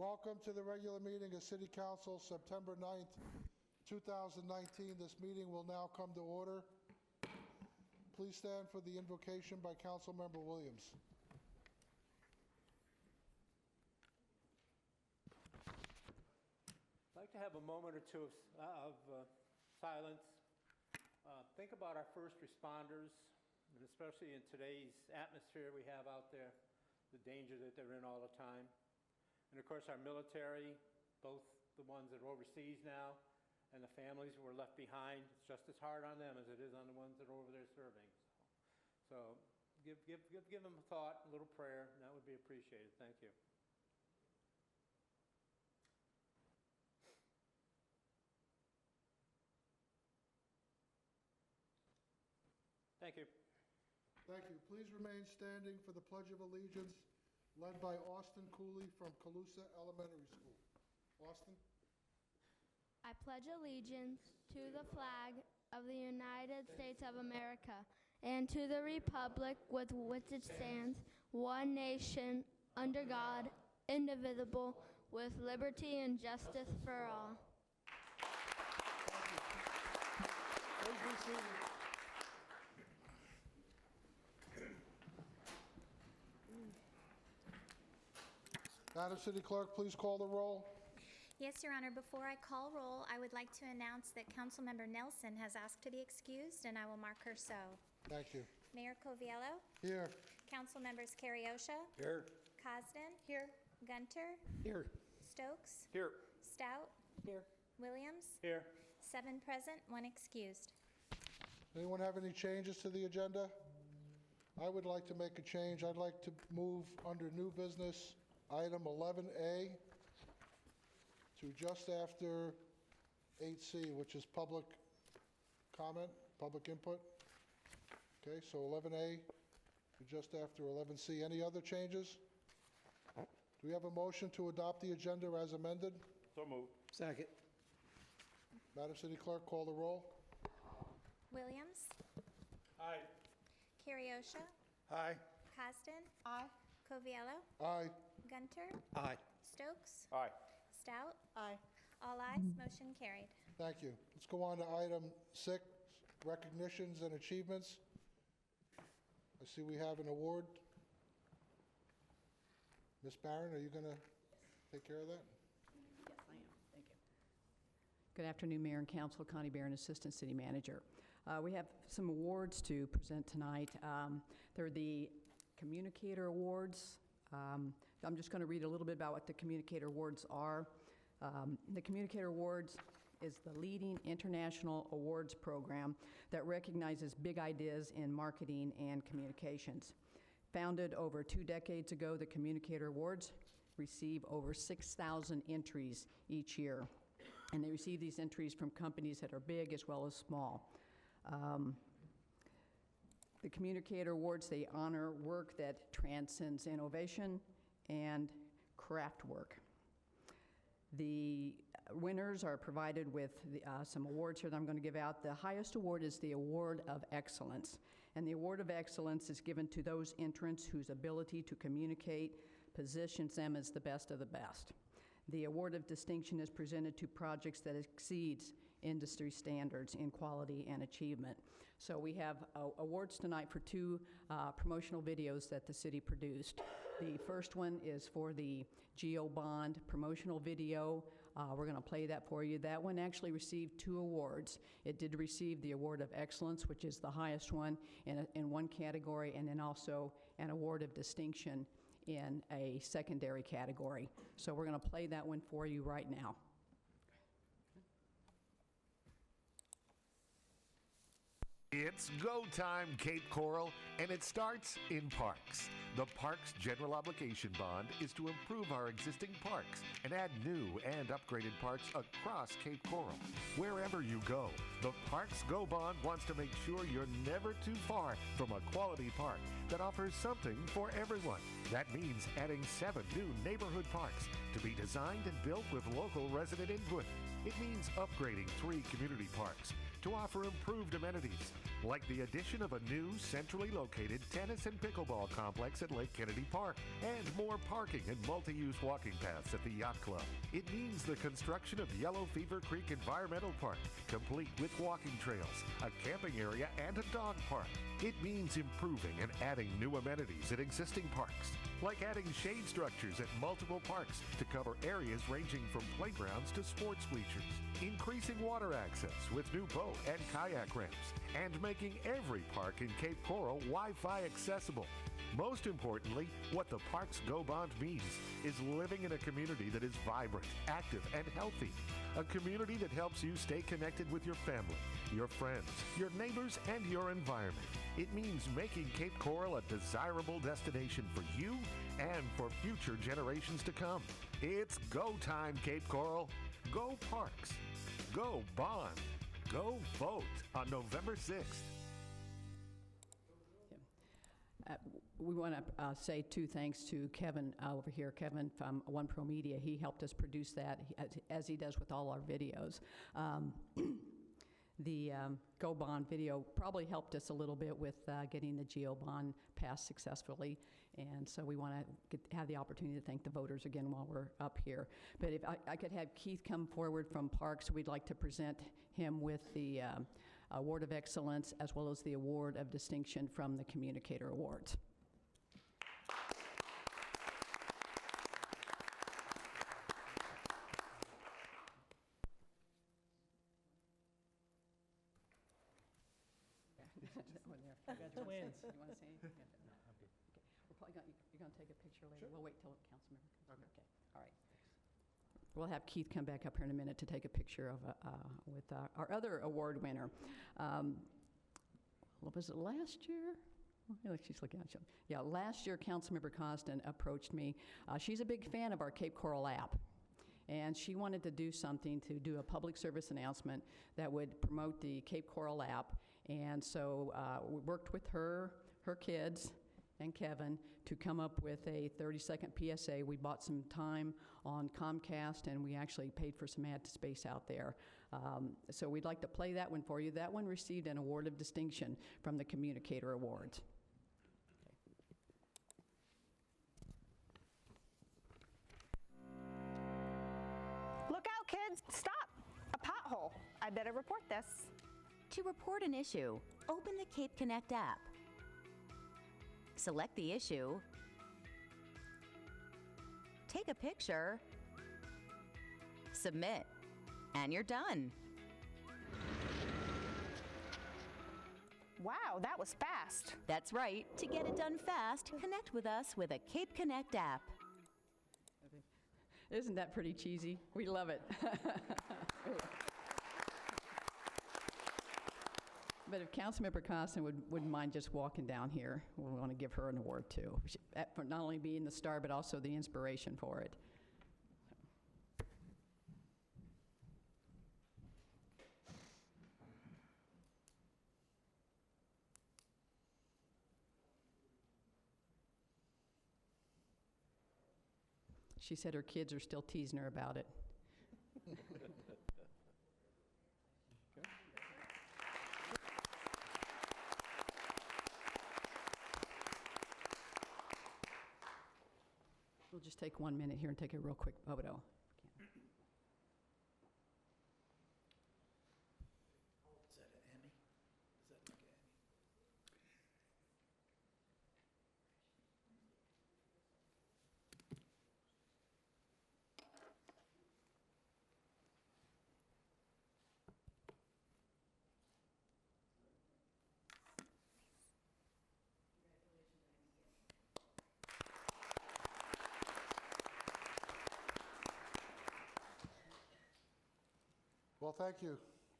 Welcome to the regular meeting of City Council, September 9th, 2019. This meeting will now come to order. Please stand for the invocation by Councilmember Williams. I'd like to have a moment or two of silence. Think about our first responders, and especially in today's atmosphere we have out there, the danger that they're in all the time. And of course our military, both the ones that are overseas now and the families who were left behind. It's just as hard on them as it is on the ones that are over there serving. So give them a thought, a little prayer, and that would be appreciated. Thank you. Thank you. Thank you. Please remain standing for the Pledge of Allegiance, led by Austin Cooley from Calusa Elementary School. Austin? I pledge allegiance to the flag of the United States of America and to the republic with which it stands, one nation, under God, indivisible, with liberty and justice for all. Please be seated. Madam City Clerk, please call the roll. Yes, Your Honor. Before I call roll, I would like to announce that Councilmember Nelson has asked to be excused, and I will mark her so. Thank you. Mayor Coviello. Here. Councilmembers Carriosha. Here. Cosden. Here. Gunter. Here. Stokes. Here. Stout. Here. Williams. Here. 7 present, 1 excused. Anyone have any changes to the agenda? I would like to make a change. I'd like to move under new business, item 11A, to just after 8C, which is public comment, public input. Okay, so 11A to just after 11C. Any other changes? Do we have a motion to adopt the agenda as amended? So moved. Second. Madam City Clerk, call the roll. Williams. Aye. Carriosha. Aye. Cosden. Aye. Coviello. Aye. Gunter. Aye. Stokes. Aye. Stout. Aye. All ayes, motion carried. Thank you. Let's go on to item 6, recognitions and achievements. I see we have an award. Ms. Barron, are you going to take care of that? Yes, I am. Thank you. Good afternoon, Mayor and Council. Connie Barron, Assistant City Manager. We have some awards to present tonight. They're the Communicator Awards. I'm just going to read a little bit about what the Communicator Awards are. The Communicator Awards is the leading international awards program that recognizes big ideas in marketing and communications. Founded over 2 decades ago, the Communicator Awards receive over 6,000 entries each year. And they receive these entries from companies that are big as well as small. The Communicator Awards, they honor work that transcends innovation and craft work. The winners are provided with some awards here that I'm going to give out. The highest award is the Award of Excellence. And the Award of Excellence is given to those entrants whose ability to communicate positions them as the best of the best. The Award of Distinction is presented to projects that exceeds industry standards in quality and achievement. So we have awards tonight for 2 promotional videos that the city produced. The first one is for the Geo Bond promotional video. We're going to play that for you. That one actually received 2 awards. It did receive the Award of Excellence, which is the highest one in one category, and then also an Award of Distinction in a secondary category. So we're going to play that one for you right now. It's go time, Cape Coral, and it starts in parks. The Parks General Obligation Bond is to improve our existing parks and add new and upgraded parks across Cape Coral. Wherever you go, the Parks Go Bond wants to make sure you're never too far from a quality park that offers something for everyone. That means adding 7 new neighborhood parks to be designed and built with local resident input. It means upgrading 3 community parks, to offer improved amenities, like the addition of a new centrally located tennis and pickleball complex at Lake Kennedy Park, and more parking and multi-use walking paths at the Yacht Club. It means the construction of Yellow Fever Creek Environmental Park, complete with walking trails, a camping area, and a dog park. It means improving and adding new amenities at existing parks, like adding shade structures at multiple parks to cover areas ranging from playgrounds to sports bleachers, increasing water access with new boat and kayak ramps, and making every park in Cape Coral Wi-Fi accessible. Most importantly, what the Parks Go Bond means is living in a community that is vibrant, active, and healthy. A community that helps you stay connected with your family, your friends, your neighbors, and your environment. It means making Cape Coral a desirable destination for you and for future generations to come. It's go time, Cape Coral. Go Parks. Go Bond. Go vote on November 6th. We want to say two thanks to Kevin over here, Kevin from One Pro Media. He helped us produce that, as he does with all our videos. The Go Bond video probably helped us a little bit with getting the GO bond passed successfully, and so we want to have the opportunity to thank the voters again while we're up here. But if I could have Keith come forward from Parks, we'd like to present him with the Award of Excellence as well as the Award of Distinction from the Communicator Awards. Twins. You want to say anything? No, I'm good. Okay. We're probably you're going to take a picture later? We'll wait till council member comes. Okay. All right. We'll have Keith come back up here in a minute to take a picture of with our other award winner. What was it, last year? Oh, she's looking at you. Yeah, last year, Councilmember Costin approached me. She's a big fan of our Cape Coral app, and she wanted to do something to do a public service announcement that would promote the Cape Coral app. And so we worked with her kids, and Kevin to come up with a 30-second PSA. We bought some time on Comcast, and we actually paid for some ad space out there. So we'd like to play that one for you. That one received an award of distinction from the Communicator Awards. Look out, kids! Stop! A pothole. I better report this. To report an issue, open the Cape Connect app. Select the issue. Take a picture. Submit. And you're done. Wow, that was fast. That's right. To get it done fast, connect with us with a Cape Connect app. Isn't that pretty cheesy? We love it. But if Councilmember Costin wouldn't mind just walking down here, we want to give her an award too, for not only being the star, but also the inspiration for it. She said her kids are still teasing her about it. We'll just take 1 minute here and take a real quick photo. Is that an Emmy? Does that look Emmy? Well, thank you.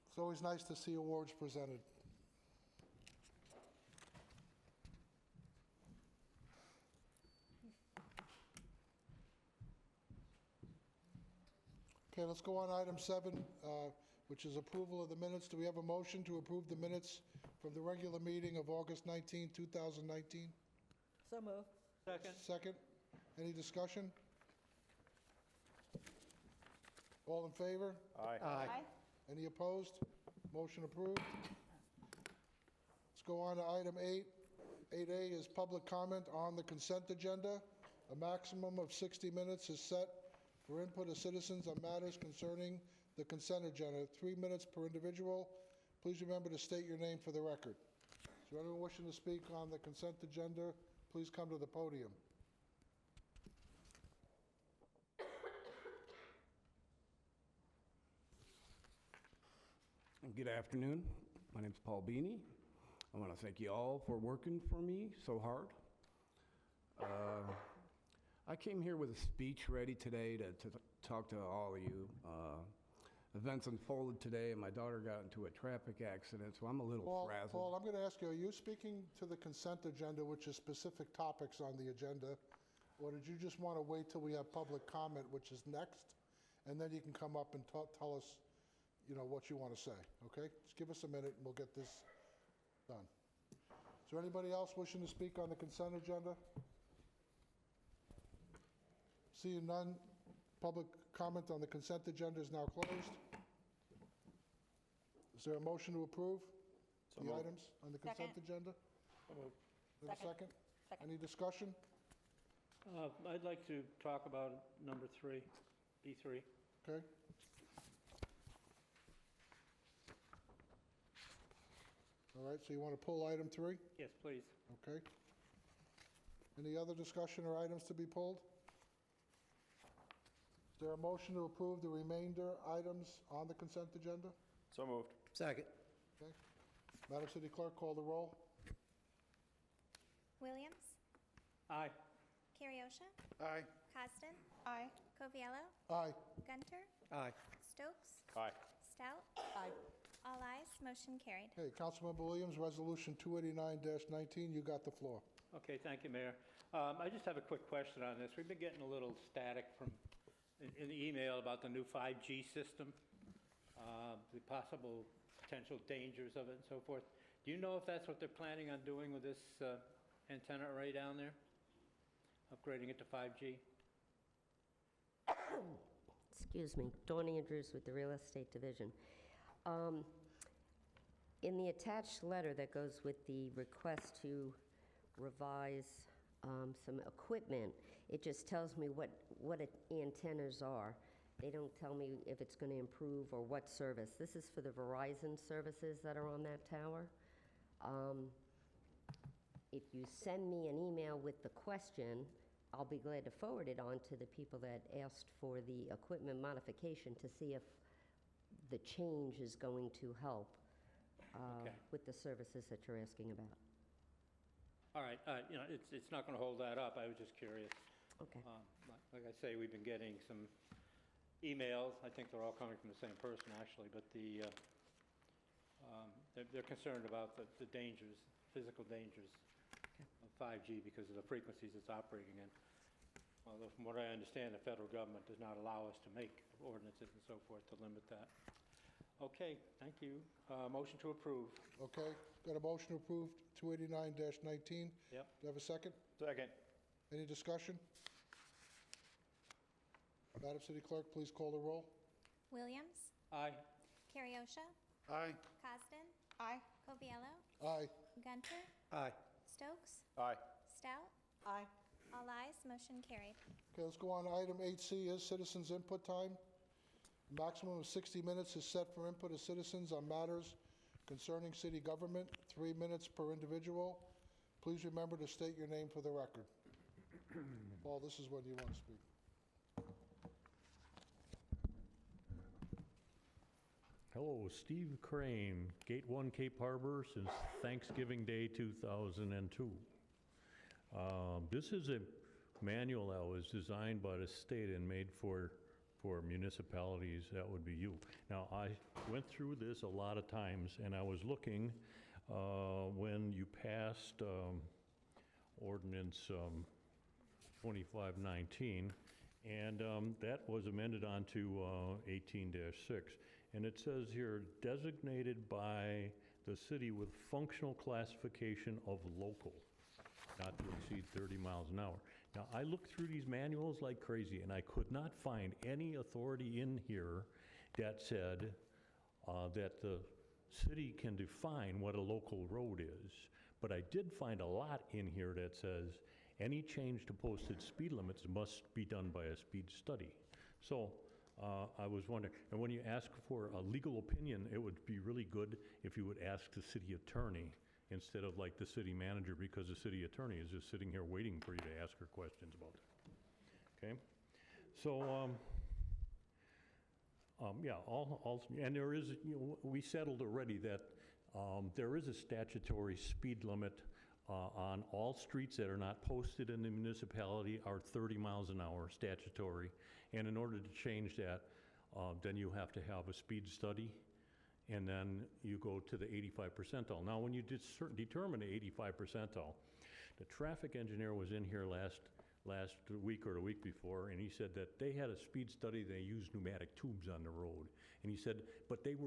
It's always nice to see awards presented. Okay, let's go on item 7, which is approval of the minutes. Do we have a motion to approve the minutes from the regular meeting of August 19, 2019? So moved. Second. Second. Any discussion? All in favor? Aye. Any opposed? Motion approved. Let's go on to item 8. 8A is public comment on the consent agenda. A maximum of 60 minutes is set for input of citizens on matters concerning the consent agenda, 3 minutes per individual. Please remember to state your name for the record. Is there anyone wishing to speak on the consent agenda? Please come to the podium. Good afternoon. My name's Paul Beanie. I want to thank you all for working for me so hard. I came here with a speech ready today to talk to all of you. Events unfolded today, and my daughter got into a traffic accident, so I'm a little frazzled. Paul, I'm going to ask you, are you speaking to the consent agenda, which is specific topics on the agenda, or did you just want to wait till we have public comment, which is next, and then you can come up and tell us, you know, what you want to say, okay? Just give us a minute, and we'll get this done. Is there anybody else wishing to speak on the consent agenda? Seeing none, public comment on the consent agenda is now closed. Is there a motion to approve the items on the consent agenda? Is there a second? Any discussion? I'd like to talk about number 3, B3. Okay. All right, so you want to pull item 3? Yes, please. Okay. Any other discussion or items to be pulled? Is there a motion to approve the remainder items on the consent agenda? So moved. Second. Okay. Madam City Clerk, call the roll. Williams? Aye. Carriosha? Aye. Costin? Aye. Coviello? Aye. Gunter? Aye. Stokes? Aye. Stout? Aye. All ayes, motion carried. Okay, Councilmember Williams, Resolution 289-19, you got the floor. Okay, thank you, Mayor. I just have a quick question on this. We've been getting a little static in the email about the new 5G system, the possible potential dangers of it and so forth. Do you know if that's what they're planning on doing with this antenna array down there? Upgrading it to 5G? Excuse me, Dawn Andrews with the Real Estate Division. In the attached letter that goes with the request to revise some equipment, it just tells me what antennas are. They don't tell me if it's going to improve or what service. This is for the Verizon services that are on that tower. If you send me an email with the question, I'll be glad to forward it on to the people that asked for the equipment modification to see if the change is going to help Okay. with the services that you're asking about. All right, you know, it's not going to hold that up. I was just curious. Okay. Like I say, we've been getting some emails. I think they're all coming from the same person, actually, but they're concerned about the dangers, physical dangers of 5G because of the frequencies it's operating in. Although from what I understand, the federal government does not allow us to make ordinances and so forth to limit that. Okay, thank you. Motion to approve. Okay, got a motion to approve 289-19? Yep. Do you have a second? Second. Any discussion? Madam City Clerk, please call the roll. Williams? Aye. Carriosha? Aye. Costin? Aye. Coviello? Aye. Gunter? Aye. Stokes? Aye. Stout? Aye. All ayes, motion carried. Okay, let's go on to item 8C is citizens' input time. Maximum of 60 minutes is set for input of citizens on matters concerning city government, 3 minutes per individual. Please remember to state your name for the record. Paul, this is when you want to speak. Hello, Steve Crane, Gate 1 Cape Harbor since Thanksgiving Day 2002. This is a manual that was designed by the state and made for municipalities. That would be you. Now, I went through this a lot of times, and I was looking when you passed Ordinance 2519, and that was amended onto 18-6. And it says here, designated by the city with functional classification of local, not to exceed 30 miles an hour. Now, I looked through these manuals like crazy, and I could not find any authority in here that said that the city can define what a local road is, but I did find a lot in here that says any change to posted speed limits must be done by a speed study. So I was wondering, and when you ask for a legal opinion, it would be really good if you would ask the city attorney instead of like the city manager, because the city attorney is just sitting here waiting for you to ask her questions about it. Okay? So, yeah, and there is, we settled already that there is a statutory speed limit on all streets that are not posted in the municipality are 30 miles an hour statutory. And in order to change that, then you have to have a speed study, and then you go to the 85 percentile. Now, when you determine the 85 percentile, the traffic engineer was in here last week or the week before, and he said that they had a speed study, they used pneumatic tubes on the road. And he said, but they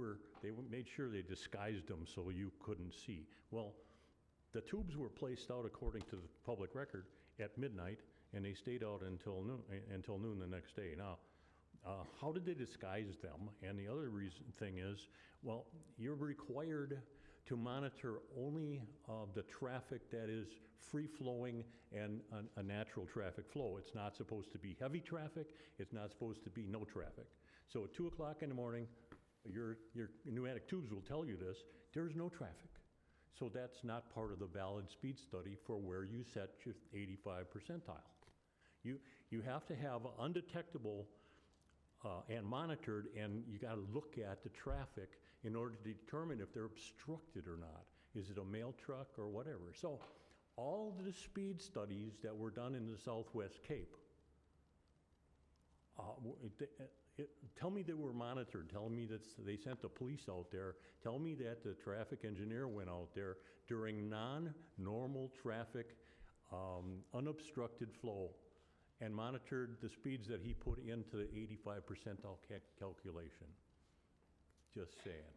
made sure they disguised them so you couldn't see. Well, the tubes were placed out according to the public record at midnight, and they stayed out until noon the next day. Now, how did they disguise them? And the other thing is, well, you're required to monitor only the traffic that is free-flowing and a natural traffic flow. It's not supposed to be heavy traffic. It's not supposed to be no traffic. So at 2 o'clock in the morning, your pneumatic tubes will tell you this, there's no traffic. So that's not part of the valid speed study for where you set your 85 percentile. You have to have undetectable and monitored, and you got to look at the traffic in order to determine if they're obstructed or not. Is it a mail truck or whatever? So all the speed studies that were done in the Southwest Cape, tell me they were monitored. Tell me that they sent the police out there. Tell me that the traffic engineer went out there during non-normal traffic, unobstructed flow, and monitored the speeds that he put into the 85 percentile calculation. Just saying.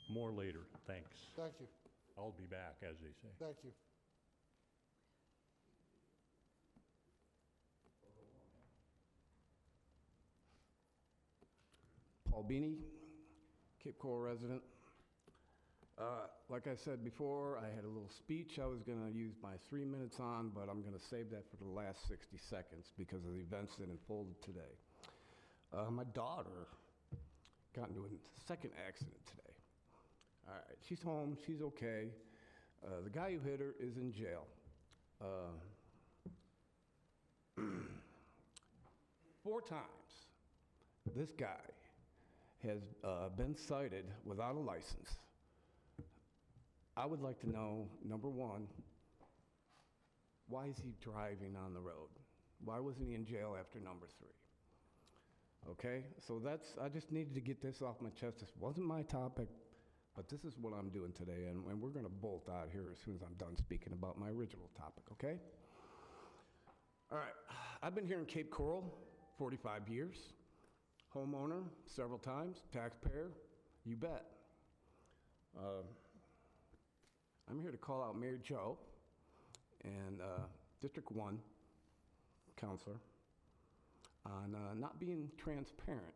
More later. Thanks. Thank you. I'll be back, as they say. Thank you. Paul Beanie, Cape Coral resident. Like I said before, I had a little speech I was going to use my 3 minutes on, but I'm going to save that for the last 60 seconds because of the events that unfolded today. My daughter got into a second accident today. All right, she's home, she's okay. The guy who hit her is in jail. 4 times, this guy has been cited without a license. I would like to know, number one, why is he driving on the road? Why wasn't he in jail after number 3? Okay, so I just needed to get this off my chest. This wasn't my topic, but this is what I'm doing today, and we're gonna bolt out here as soon as I'm done speaking about my original topic, okay? All right, I've been here in Cape Coral 45 years. Homeowner several times, taxpayer, you bet. I'm here to call out Mayor Joe and District 1 Councilor on not being transparent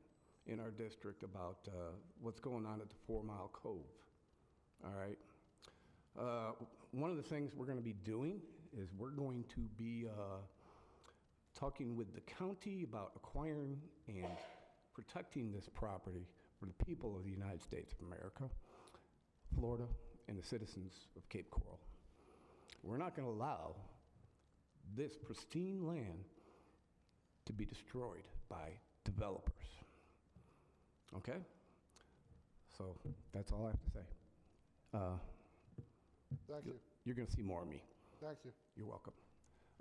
in our district about what's going on at the 4 Mile Cove. All right. One of the things we're going to be doing is we're going to be talking with the county about acquiring and protecting this property for the people of the United States of America, Florida, and the citizens of Cape Coral. We're not going to allow this pristine land to be destroyed by developers. Okay? So that's all I have to say. Thank you. You're going to see more of me. Thank you. You're welcome.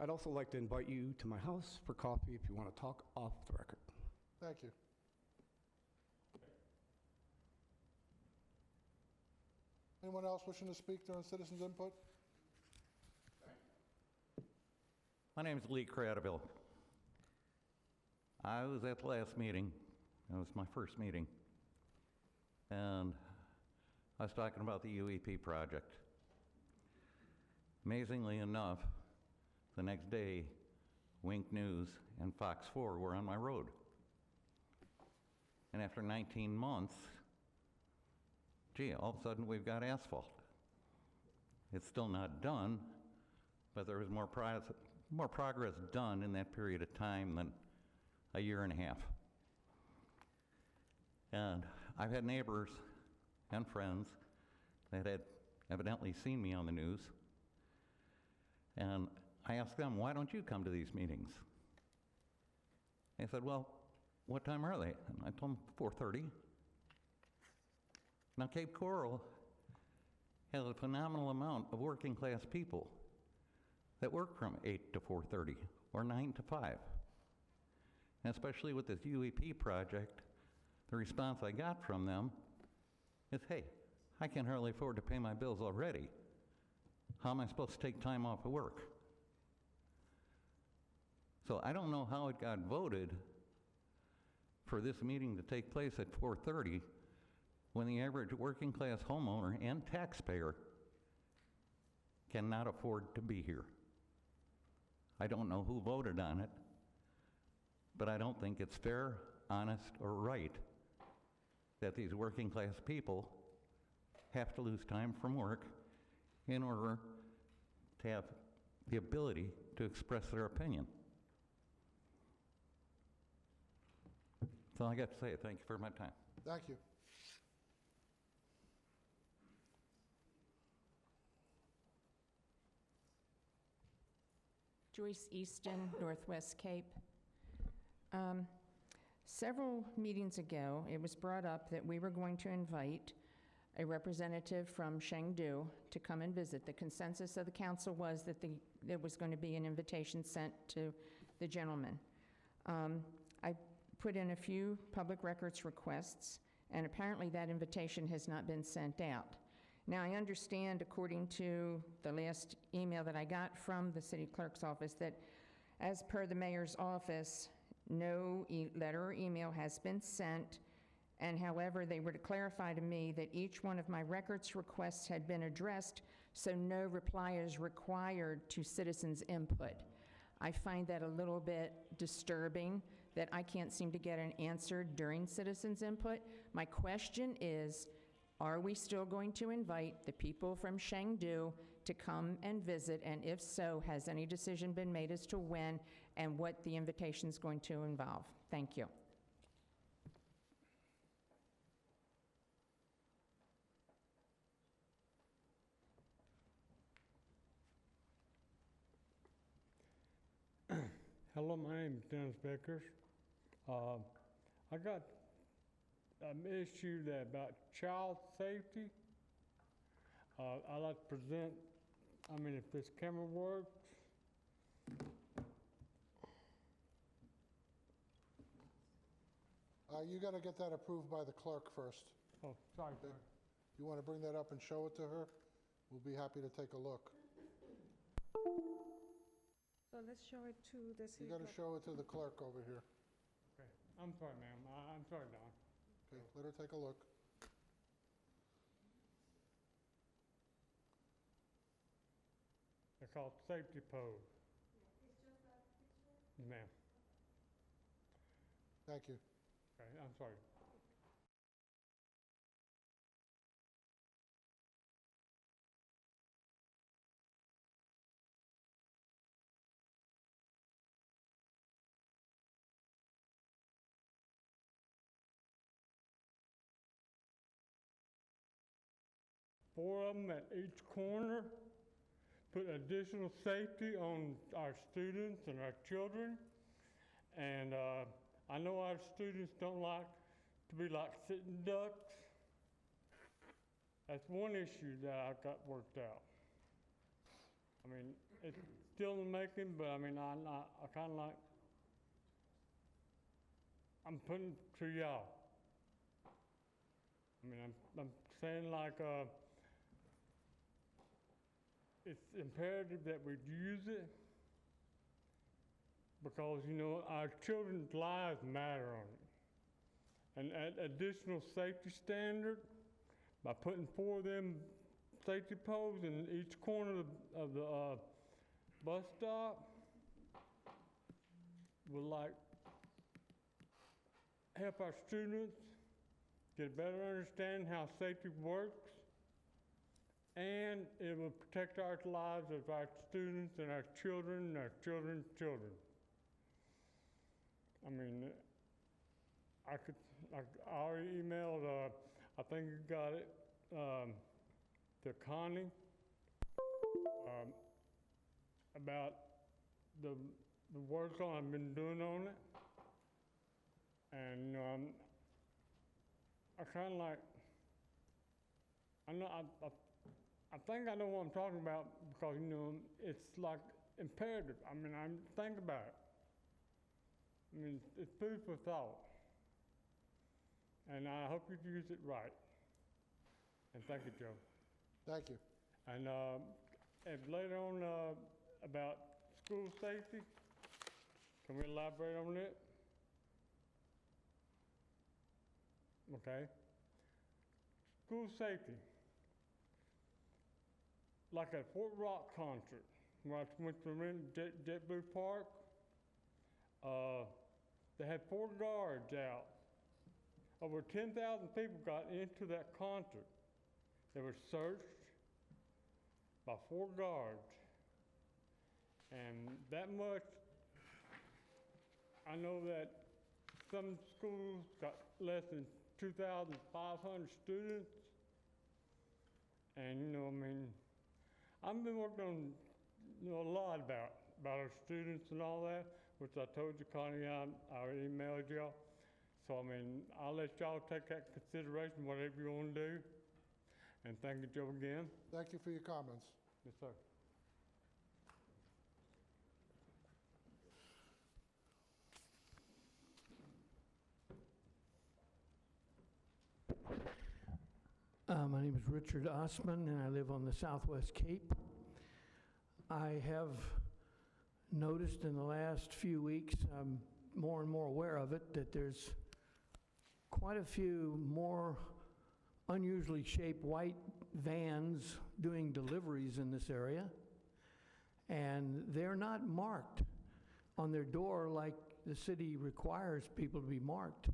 I'd also like to invite you to my house for coffee if you want to talk off the record. Thank you. Anyone else wishing to speak during citizens' input? My name is Lee Cradaville. I was at the last meeting. It was my first meeting. And I was talking about the UEP project. Amazingly enough, the next day, Wink News and Fox 4 were on my road. And after 19 months, gee, all of a sudden we've got asphalt. It's still not done, but there was more progress done in that period of time than a year and a half. And I've had neighbors and friends that had evidently seen me on the news, and I asked them, why don't you come to these meetings? They said, well, what time are they? And I told them 4:30. Now, Cape Coral has a phenomenal amount of working class people that work from 8 to 4:30 or 9 to 5. And especially with this UEP project, the response I got from them is, hey, I can hardly afford to pay my bills already. How am I supposed to take time off of work? So I don't know how it got voted for this meeting to take place at 4:30 when the average working class homeowner and taxpayer cannot afford to be here. I don't know who voted on it, but I don't think it's fair, honest, or right that these working class people have to lose time from work in order to have the ability to express their opinion. That's all I got to say. Thank you for my time. Thank you. Joyce Easton, Northwest Cape. Several meetings ago, it was brought up that we were going to invite a representative from Chengdu to come and visit. The consensus of the council was that there was going to be an invitation sent to the gentleman. I put in a few public records requests, and apparently that invitation has not been sent out. Now, I understand, according to the last email that I got from the city clerk's office, that as per the mayor's office, no letter or email has been sent, and however, they were to clarify to me that each one of my records requests had been addressed, so no reply is required to citizens' input. I find that a little bit disturbing that I can't seem to get an answer during citizens' input. My question is, are we still going to invite the people from Chengdu to come and visit? And if so, has any decision been made as to when and what the invitation is going to involve? Thank you. Hello, my name is Dennis Vickers. I got an issue that about child safety. I'd like to present, if this camera works. You got to get that approved by the clerk first. Oh, sorry. Okay. You want to bring that up and show it to her? We'll be happy to take a look. So let's show it to the city. You got to show it to the clerk over here. Okay. I'm sorry, ma'am. I'm sorry, Don. Okay, let her take a look. They're called safety pose. It's just that picture? Ma'am. Thank you. Okay, I'm sorry. Four of them at each corner, put additional safety on our students and our children. And I know our students don't like to be like sitting ducks. That's one issue that I got worked out. It's still in the making, but I kind of like, I'm putting it to y'all. I'm saying like, it's imperative that we use it because, our children's lives matter on it. And add additional safety standard by putting 4 of them safety poles in each corner of the bus stop will help our students get a better understanding how safety works, and it will protect our lives of our students and our children and our children's children. I mean, I already emailed, I think you got it, to Connie, about the work I've been doing on it. And I kind of like, I think I know what I'm talking about because, you know, it's like imperative. I mean, think about it. I mean, it's food for thought. And I hope you use it right. And thank you, Joe. Thank you. And later on about school safety, can we elaborate on it? Okay. School safety. Like at Fort Rock concert, where I went to JetBlue Park, they had 4 guards out. Over 10,000 people got into that concert. They were searched by 4 guards. And that much, I know that some schools got less than 2,500 students. And, you know, I mean, I've been working on, you know, a lot about our students and all that, which I told you, Connie, I emailed y'all. So, I mean, I'll let y'all take that into consideration, whatever you want to do. And thank you, Joe, again. Thank you for your comments. Yes, sir. My name is Richard Osman, and I live on the Southwest Cape. I have noticed in the last few weeks, I'm more and more aware of it, that there's quite a few more unusually shaped white vans doing deliveries in this area, and they're not marked on their door like the city requires people to be marked.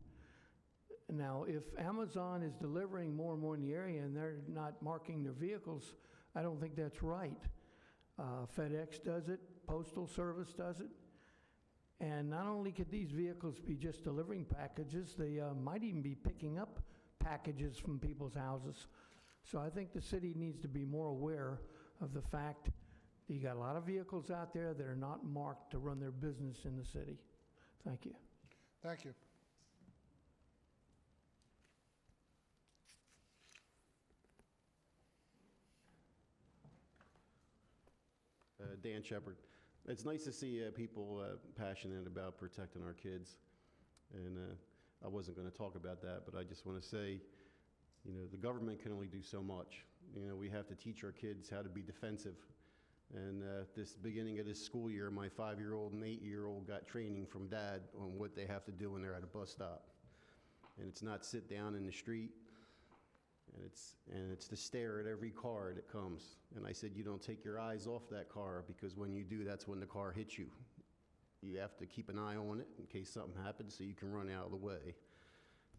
Now, if Amazon is delivering more and more in the area and they're not marking their vehicles, I don't think that's right. FedEx does it, Postal Service does it. And not only could these vehicles be just delivering packages, they might even be picking up packages from people's houses. So I think the city needs to be more aware of the fact that you got a lot of vehicles out there that are not marked to run their business in the city. Thank you. Thank you. Dan Shepard. It's nice to see people passionate about protecting our kids. And I wasn't going to talk about that, but I just want to say, you know, the government can only do so much. You know, we have to teach our kids how to be defensive. And this beginning of this school year, my 5-year-old and 8-year-old got training from Dad on what they have to do when they're at a bus stop. And it's not sit down in the street. And it's to stare at every car that comes. And I said, you don't take your eyes off that car, because when you do, that's when the car hits you. You have to keep an eye on it in case something happens so you can run out of the way.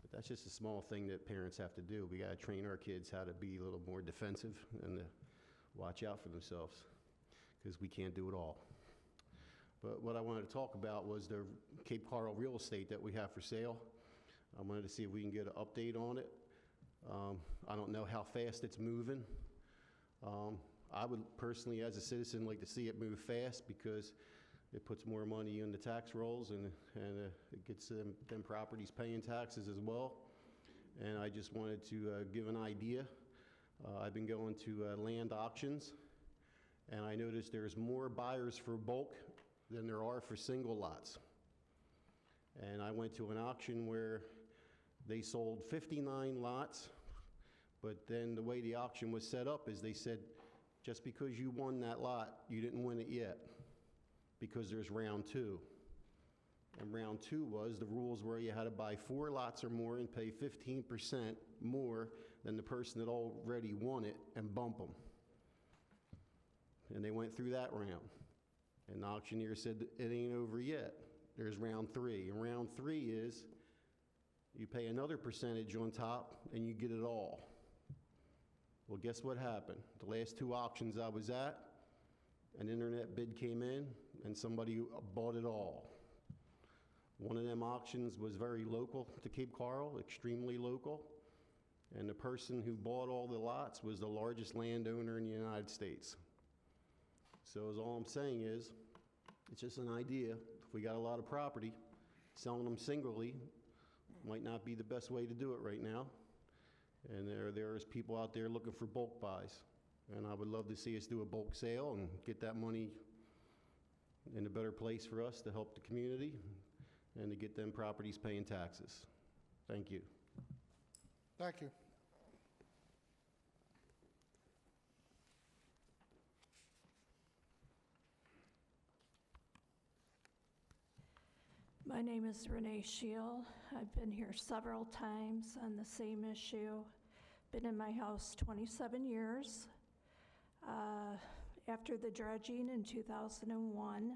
But that's just a small thing that parents have to do. We got to train our kids how to be a little more defensive and to watch out for themselves, because we can't do it all. But what I wanted to talk about was the Cape Coral real estate that we have for sale. I wanted to see if we can get an update on it. I don't know how fast it's moving. I would personally, as a citizen, like to see it move fast, because it puts more money in the tax rolls, and it gets them properties paying taxes as well. And I just wanted to give an idea. I've been going to land auctions, and I noticed there's more buyers for bulk than there are for single lots. And I went to an auction where they sold 59 lots, but then the way the auction was set up is they said, just because you won that lot, you didn't win it yet, because there's round 2. And round 2 was, the rules were you had to buy 4 lots or more and pay 15% more than the person that already won it and bump them. And they went through that round. And the auctioneer said, it ain't over yet. There's round 3. And round 3 is, You pay another percentage on top, and you get it all. Well, guess what happened? The last 2 auctions I was at, an internet bid came in, and somebody bought it all. One of them auctions was very local to Cape Coral, extremely local, and the person who bought all the lots was the largest landowner in the United States. So all I'm saying is, it's just an idea. If we got a lot of property, selling them singly might not be the best way to do it right now. And there's people out there looking for bulk buys. And I would love to see us do a bulk sale and get that money in a better place for us to help the community and to get them properties paying taxes. Thank you. Thank you. My name is Renee Scheel. I've been here several times on the same issue. Been in my house 27 years. After the dredging in 2001,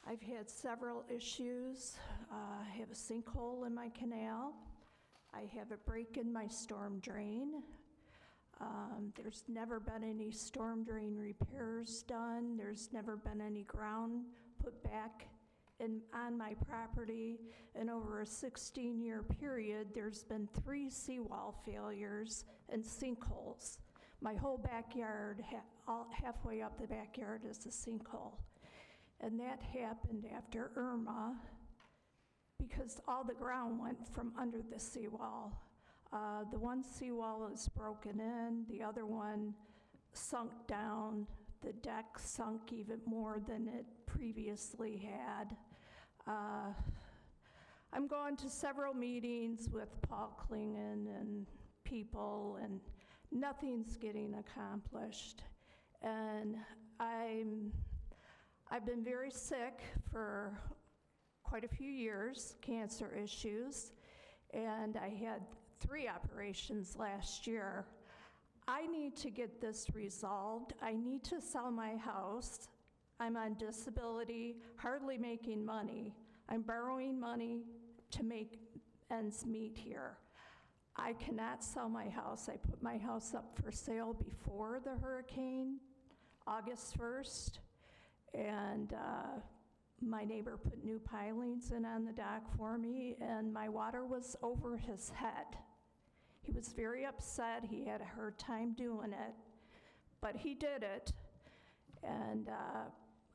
I've had several issues. I have a sinkhole in my canal. I have a break in my storm drain. There's never been any storm drain repairs done. There's never been any ground put back on my property. And over a 16-year period, there's been 3 seawall failures and sinkholes. My whole backyard, halfway up the backyard is a sinkhole. And that happened after Irma because all the ground went from under the seawall. The one seawall is broken in, the other one sunk down. The deck sunk even more than it previously had. I'm going to several meetings with Paul Klingen and people, and nothing's getting accomplished. And I've been very sick for quite a few years, cancer issues, and I had 3 operations last year. I need to get this resolved. I need to sell my house. I'm on disability, hardly making money. I'm borrowing money to make ends meet here. I cannot sell my house. I put my house up for sale before the hurricane, August 1st, and my neighbor put new pilings in on the dock for me, and my water was over his head. He was very upset. He had a hard time doing it, but he did it, and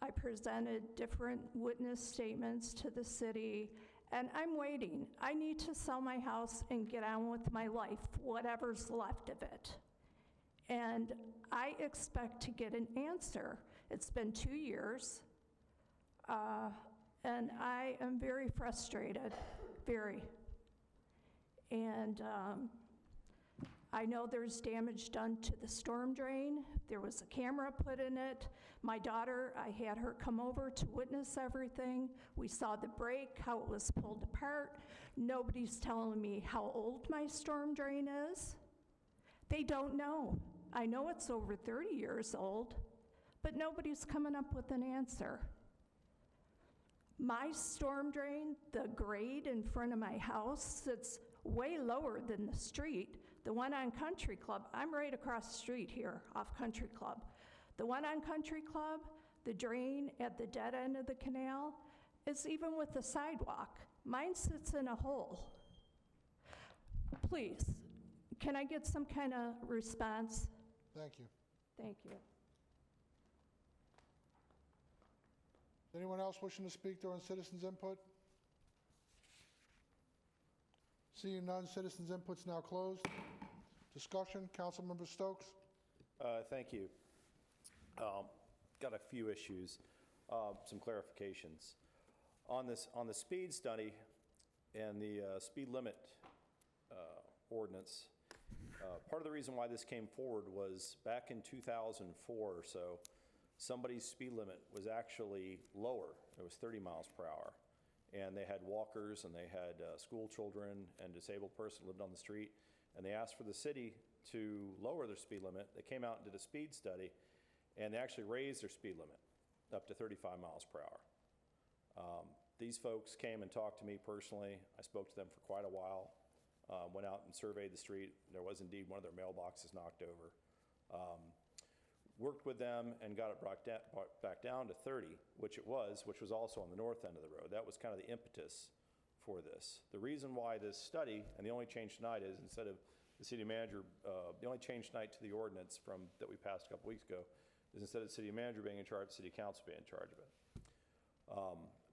I presented different witness statements to the city, and I'm waiting. I need to sell my house and get on with my life, whatever's left of it. And I expect to get an answer. It's been 2 years, and I am very frustrated, very. And I know there's damage done to the storm drain. There was a camera put in it. My daughter, I had her come over to witness everything. We saw the break, how it was pulled apart. Nobody's telling me how old my storm drain is. They don't know. I know it's over 30 years old, but nobody's coming up with an answer. My storm drain, the grade in front of my house, sits way lower than the street. The one on Country Club, I'm right across the street here off Country Club. The one on Country Club, the drain at the dead end of the canal, is even with the sidewalk. Mine sits in a hole. Please, can I get some kind of response? Thank you. Thank you. Anyone else wishing to speak during citizens' input? Seeing none, citizens' input's now closed. Discussion, Councilmember Stokes. Thank you. Got a few issues, some clarifications. On the speed study and the speed limit ordinance, part of the reason why this came forward was back in 2004 or so, somebody's speed limit was actually lower. It was 30 miles per hour. And they had walkers, and they had school children and disabled person lived on the street, and they asked for the city to lower their speed limit. They came out and did a speed study, and they actually raised their speed limit up to 35 miles per hour. These folks came and talked to me personally. I spoke to them for quite a while. Went out and surveyed the street. There was indeed one of their mailboxes knocked over. Worked with them and got it brought back down to 30, which was also on the north end of the road. That was kind of the impetus for this. The reason why this study, and the only change tonight is instead of the city manager, the only change tonight to the ordinance that we passed a couple weeks ago is instead of the city manager being in charge, the city council being in charge of it.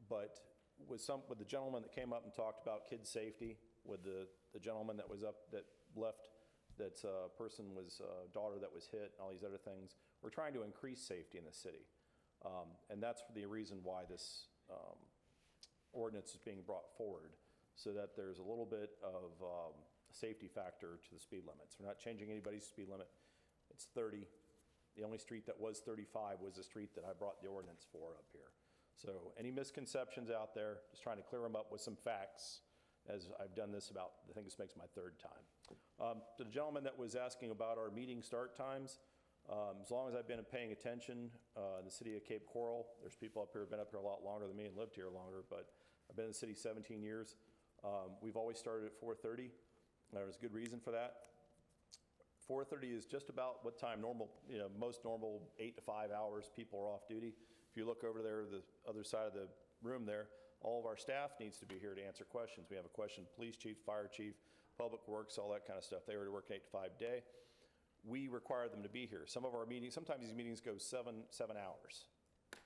But with the gentleman that came up and talked about kids' safety, with the gentleman that was up that left, that person was daughter that was hit, and all these other things, we're trying to increase safety in the city. And that's the reason why this ordinance is being brought forward, so that there's a little bit of safety factor to the speed limits. We're not changing anybody's speed limit. It's 30. The only street that was 35 was the street that I brought the ordinance for up here. So any misconceptions out there, just trying to clear them up with some facts, as I've done this about, I think this makes my third time. To the gentleman that was asking about our meeting start times, as long as I've been paying attention in the city of Cape Coral, there's people up here who have been up here a lot longer than me and lived here longer, but I've been in the city 17 years. We've always started at 4:30. There's a good reason for that. 4:30 is just about what time most normal 8 to 5 hours people are off duty. If you look over there, the other side of the room there, all of our staff needs to be here to answer questions. We have a question, police chief, fire chief, public works, all that kind of stuff. They already work 8 to 5 day. We require them to be here. Some of our meetings, sometimes these meetings go 7 hours,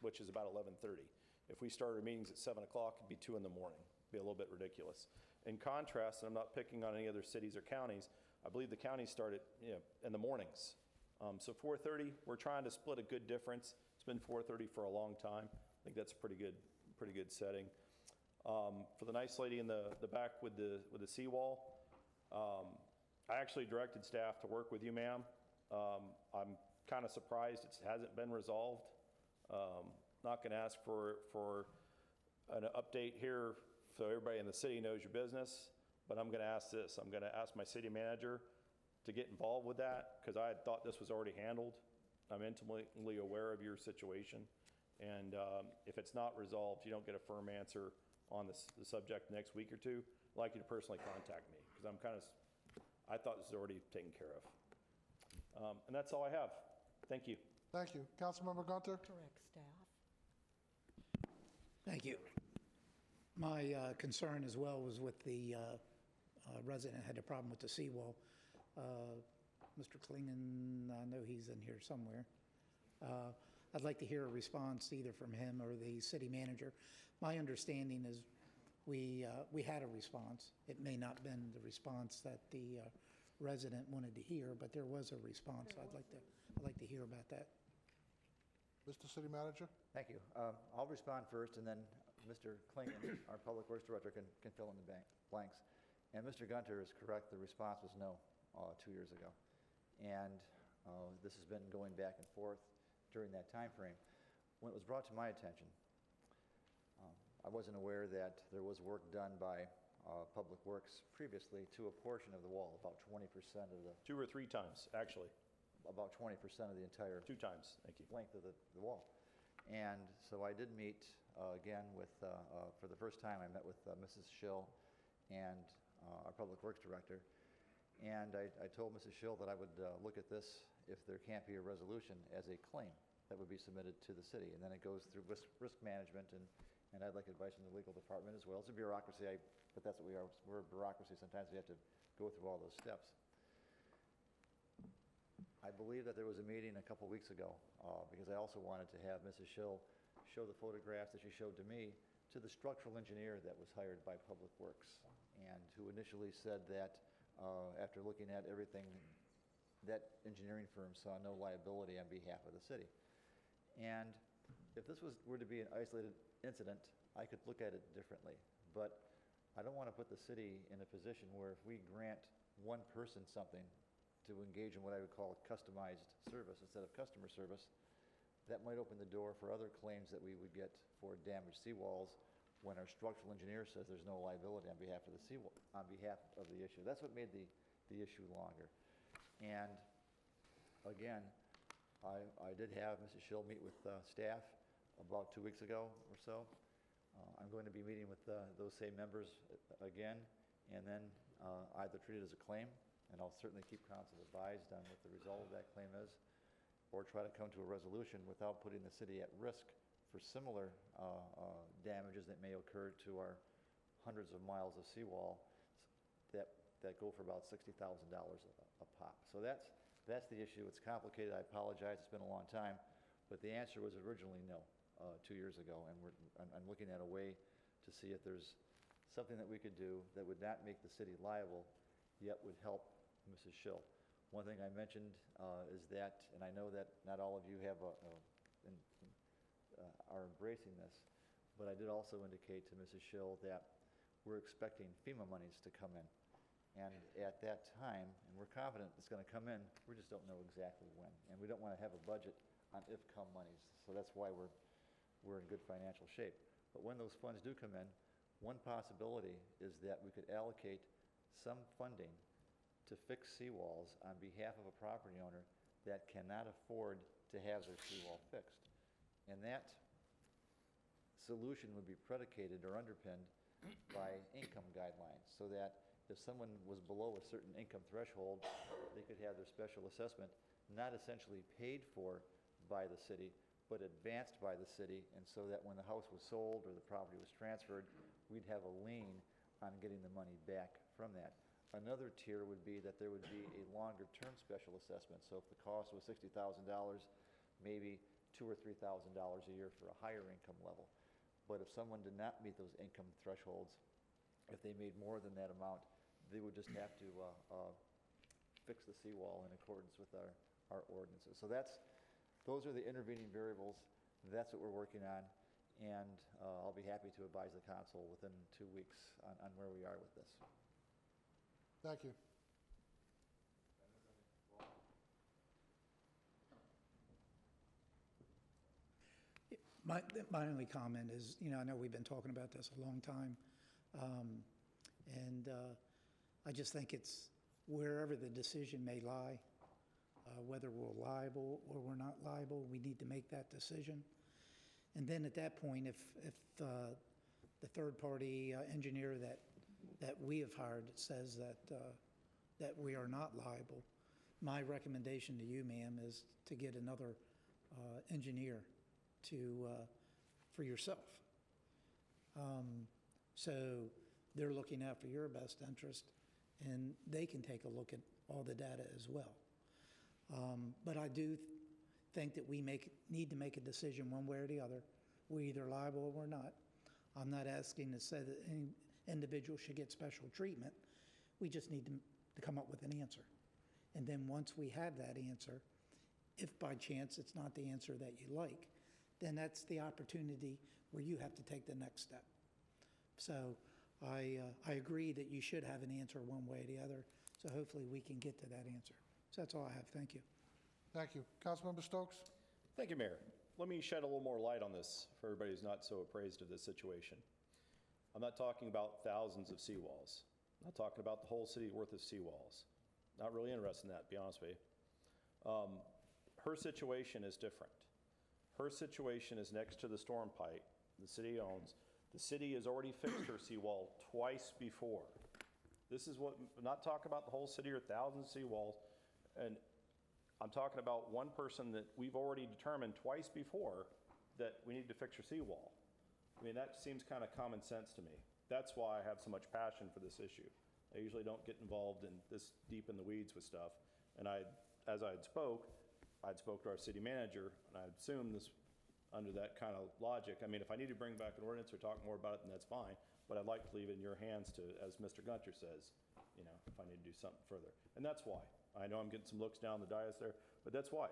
which is about 11:30. If we started our meetings at 7 o'clock, it'd be 2 in the morning. It'd be a little bit ridiculous. In contrast, and I'm not picking on any other cities or counties, I believe the counties start at, in the mornings. So 4:30, we're trying to split a good difference. It's been 4:30 for a long time. I think that's a pretty good setting. For the nice lady in the back with the seawall, I actually directed staff to work with you, ma'am. I'm kind of surprised it hasn't been resolved. Not going to ask for an update here so everybody in the city knows your business, but I'm going to ask this. I'm going to ask my city manager to get involved with that, because I had thought this was already handled. I'm intimately aware of your situation, and if it's not resolved, you don't get a firm answer on the subject next week or two, I'd like you to personally contact me, because I thought this was already taken care of. And that's all I have. Thank you. Thank you. Councilmember Gunter? Correct staff. Thank you. My concern as well was with the resident had a problem with the seawall. Mr. Klingen, I know he's in here somewhere. I'd like to hear a response either from him or the city manager. My understanding is we had a response. It may not have been the response that the resident wanted to hear, but there was a response. I'd like to hear about that. Mr. City Manager? Thank you. I'll respond first, and then Mr. Klingen, our Public Works Director, can fill in the blanks. And Mr. Gunter is correct. The response was no 2 years ago. And this has been going back and forth during that time frame. When it was brought to my attention, I wasn't aware that there was work done by Public Works previously to a portion of the wall, about 20% of the... 2 or 3 times, actually. About 20% of the entire... 2 times, thank you. ...length of the wall. And so I did meet again with, for the first time, I met with Mrs. Schill and our Public Works Director. And I told Mrs. Schill that I would look at this if there can't be a resolution as a claim that would be submitted to the city. And then it goes through risk management, and I'd like advice from the legal department as well. It's a bureaucracy, but that's what we are. We're a bureaucracy. Sometimes we have to go through all those steps. I believe that there was a meeting a couple weeks ago because I also wanted to have Mrs. Schill show the photographs that she showed to me to the structural engineer that was hired by Public Works, and who initially said that after looking at everything, that engineering firm saw no liability on behalf of the city. And if this were to be an isolated incident, I could look at it differently. But I don't want to put the city in a position where if we grant one person something to engage in what I would call customized service instead of customer service, that might open the door for other claims that we would get for damaged seawalls when our structural engineer says there's no liability on behalf of the issue. That's what made the issue longer. And again, I did have Mrs. Schill meet with staff about 2 weeks ago or so. I'm going to be meeting with those same members again, and then either treat it as a claim, and I'll certainly keep council advised on what the result of that claim is, or try to come to a resolution without putting the city at risk for similar damages that may occur to our hundreds of miles of seawall that go for about $60,000 a pop. So that's the issue. It's complicated. I apologize. It's been a long time, but the answer was originally no 2 years ago, and I'm looking at a way to see if there's something that we could do that would not make the city liable, yet would help Mrs. Schill. One thing I mentioned is that, and I know that not all of you have are embracing this, but I did also indicate to Mrs. Schill that we're expecting FEMA monies to come in. And at that time, and we're confident it's going to come in, we just don't know exactly when. And we don't want to have a budget on if-come monies. So that's why we're in good financial shape. But when those funds do come in, one possibility is that we could allocate some funding to fix seawalls on behalf of a property owner that cannot afford to have their seawall fixed. And that solution would be predicated or underpinned by income guidelines, so that if someone was below a certain income threshold, they could have their special assessment not essentially paid for by the city, but advanced by the city, and so that when the house was sold or the property was transferred, we'd have a lien on getting the money back from that. Another tier would be that there would be a longer-term special assessment. So if the cost was $60,000, maybe $2,000 or $3,000 a year for a higher income level. But if someone did not meet those income thresholds, if they made more than that amount, they would just have to fix the seawall in accordance with our ordinances. So those are the intervening variables. That's what we're working on, and I'll be happy to advise the council within 2 weeks on where we are with this. Thank you. My only comment is, I know we've been talking about this a long time, and I just think it's wherever the decision may lie, whether we're liable or we're not liable, we need to make that decision. And then at that point, if the third-party engineer that we have hired says that we are not liable, my recommendation to you, ma'am, is to get another engineer for yourself. So they're looking out for your best interest, and they can take a look at all the data as well. But I do think that we need to make a decision one way or the other. We're either liable or we're not. I'm not asking to say that any individual should get special treatment. We just need to come up with an answer. And then once we have that answer, if by chance it's not the answer that you like, then that's the opportunity where you have to take the next step. So I agree that you should have an answer one way or the other, so hopefully we can get to that answer. So that's all I have. Thank you. Thank you. Councilmember Stokes? Thank you, Mayor. Let me shed a little more light on this for everybody who's not so appraised of this situation. I'm not talking about thousands of seawalls. I'm not talking about the whole city worth of seawalls. Not really interested in that, to be honest with you. Her situation is different. Her situation is next to the storm pipe the city owns. The city has already fixed her seawall twice before. This is what, I'm not talking about the whole city or thousands of seawalls, and I'm talking about one person that we've already determined twice before that we need to fix her seawall. I mean, that seems kind of common sense to me. That's why I have so much passion for this issue. I usually don't get involved in this deep in the weeds with stuff. And as I'd spoke to our city manager, and I assume this under that kind of logic. I mean, if I need to bring back an ordinance or talk more about it, then that's fine. But I'd like to leave it in your hands to, as Mr. Gunter says, if I need to do something further. And that's why. I know I'm getting some looks down the dais there, but that's why.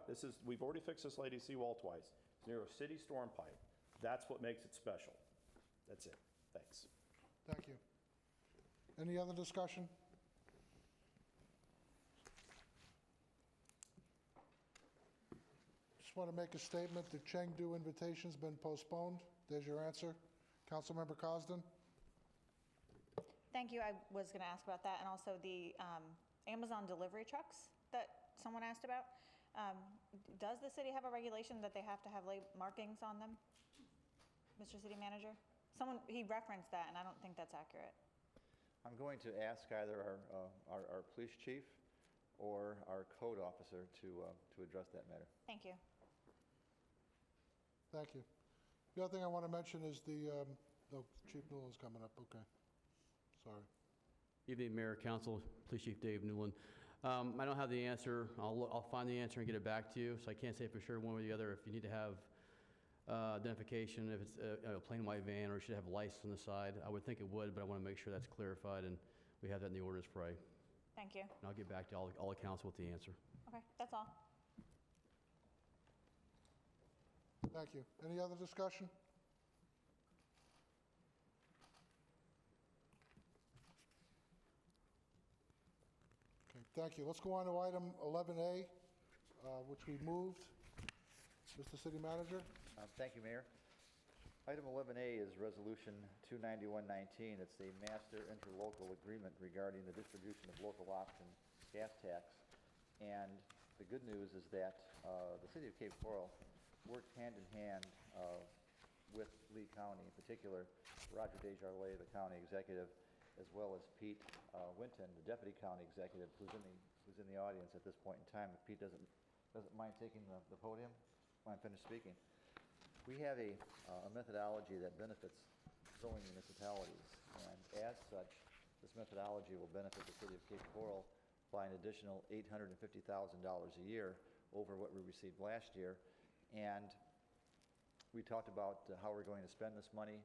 We've already fixed this lady's seawall twice. It's near a city storm pipe. That's what makes it special. That's it. Thanks. Thank you. Any other discussion? Just want to make a statement. The Chengdu invitation's been postponed. There's your answer. Councilmember Cosden? Thank you. I was going to ask about that, and also the Amazon delivery trucks that someone asked about. Does the city have a regulation that they have to have markings on them, Mr. City Manager? He referenced that, and I don't think that's accurate. I'm going to ask either our police chief or our code officer to address that matter. Thank you. Thank you. The other thing I want to mention is Chief Newland's coming up, okay. Sorry. Evening, Mayor, Council, Police Chief Dave Newland. I don't have the answer. I'll find the answer and get it back to you, so I can't say for sure one way or the other if you need to have identification, if it's a plain white van, or it should have a license on the side. I would think it would, but I want to make sure that's clarified, and we have that in the ordinance for you. Thank you. And I'll get back to all the council with the answer. Okay, that's all. Thank you. Any other discussion? Okay, thank you. Let's go on to item 11A, which we moved. Mr. City Manager? Thank you, Mayor. Item 11A is Resolution 29119. It's the Master Interlocal Agreement regarding the distribution of local option gas tax. And the good news is that the City of Cape Coral worked hand in hand with Lee County, in particular Roger Desjardins, the county executive, as well as Pete Winton, the deputy county executive, who's in the audience at this point in time. If Pete doesn't mind taking the podium when I'm finished speaking. We have a methodology that benefits zoning municipalities, and as such, this methodology will benefit the City of Cape Coral by an additional $850,000 a year over what we received last year. And we talked about how we're going to spend this money.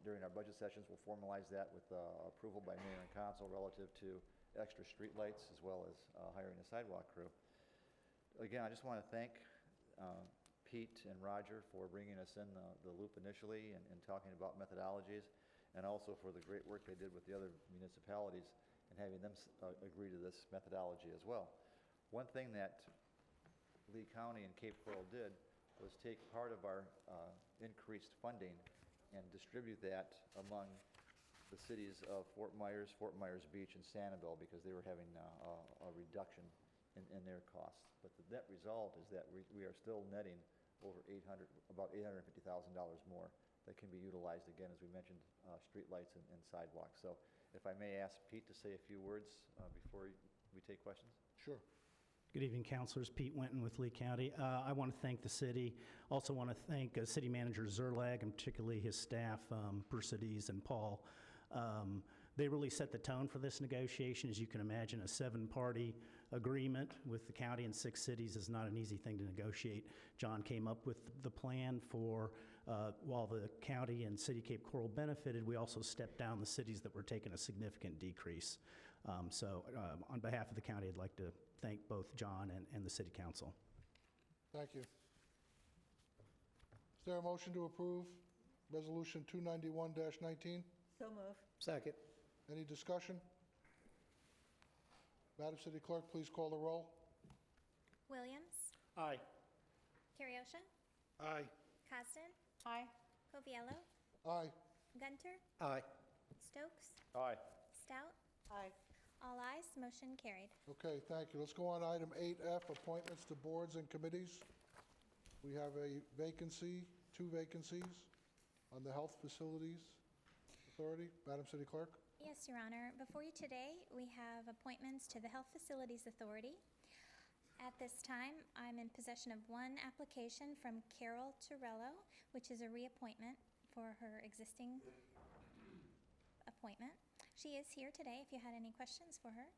During our budget sessions, we'll formalize that with approval by Mayor and Council relative to extra streetlights as well as hiring a sidewalk crew. Again, I just want to thank Pete and Roger for bringing us in the loop initially and talking about methodologies, and also for the great work they did with the other municipalities and having them agree to this methodology as well. One thing that Lee County and Cape Coral did was take part of our increased funding and distribute that among the cities of Fort Myers Beach, and Sanibel, because they were having a reduction in their costs. But the net result is that we are still netting over about $850,000 more that can be utilized, again, as we mentioned, streetlights and sidewalks. So if I may ask Pete to say a few words before we take questions. Sure. Good evening, councilors. Pete Winton with Lee County. I want to thank the city. Also want to thank City Manager Zerlag, and particularly his staff, Persides and Paul. They really set the tone for this negotiation. As you can imagine, a 7-party agreement with the county and 6 cities is not an easy thing to negotiate. John came up with the plan for, while the county and City Cape Coral benefited, we also stepped down the cities that were taking a significant decrease. On behalf of the county, I'd like to thank both John and the City Council. Thank you. Is there a motion to approve Resolution 291-19? So move. Second. Any discussion? Madam City Clerk, please call the roll. Williams? Aye. Carriosha? Aye. Costin? Aye. Coviello? Aye. Gunter? Aye. Stokes? Aye. Stout? Aye. All ayes, motion carried. Okay, thank you. Let's go on to item 8F, appointments to boards and committees. We have a vacancy, 2 vacancies on the Health Facilities Authority. Madam City Clerk? Yes, Your Honor. Before you today, we have appointments to the Health Facilities Authority. At this time, I'm in possession of 1 application from Carol Torello, which is a reappointment for her existing appointment. She is here today if you had any questions for her.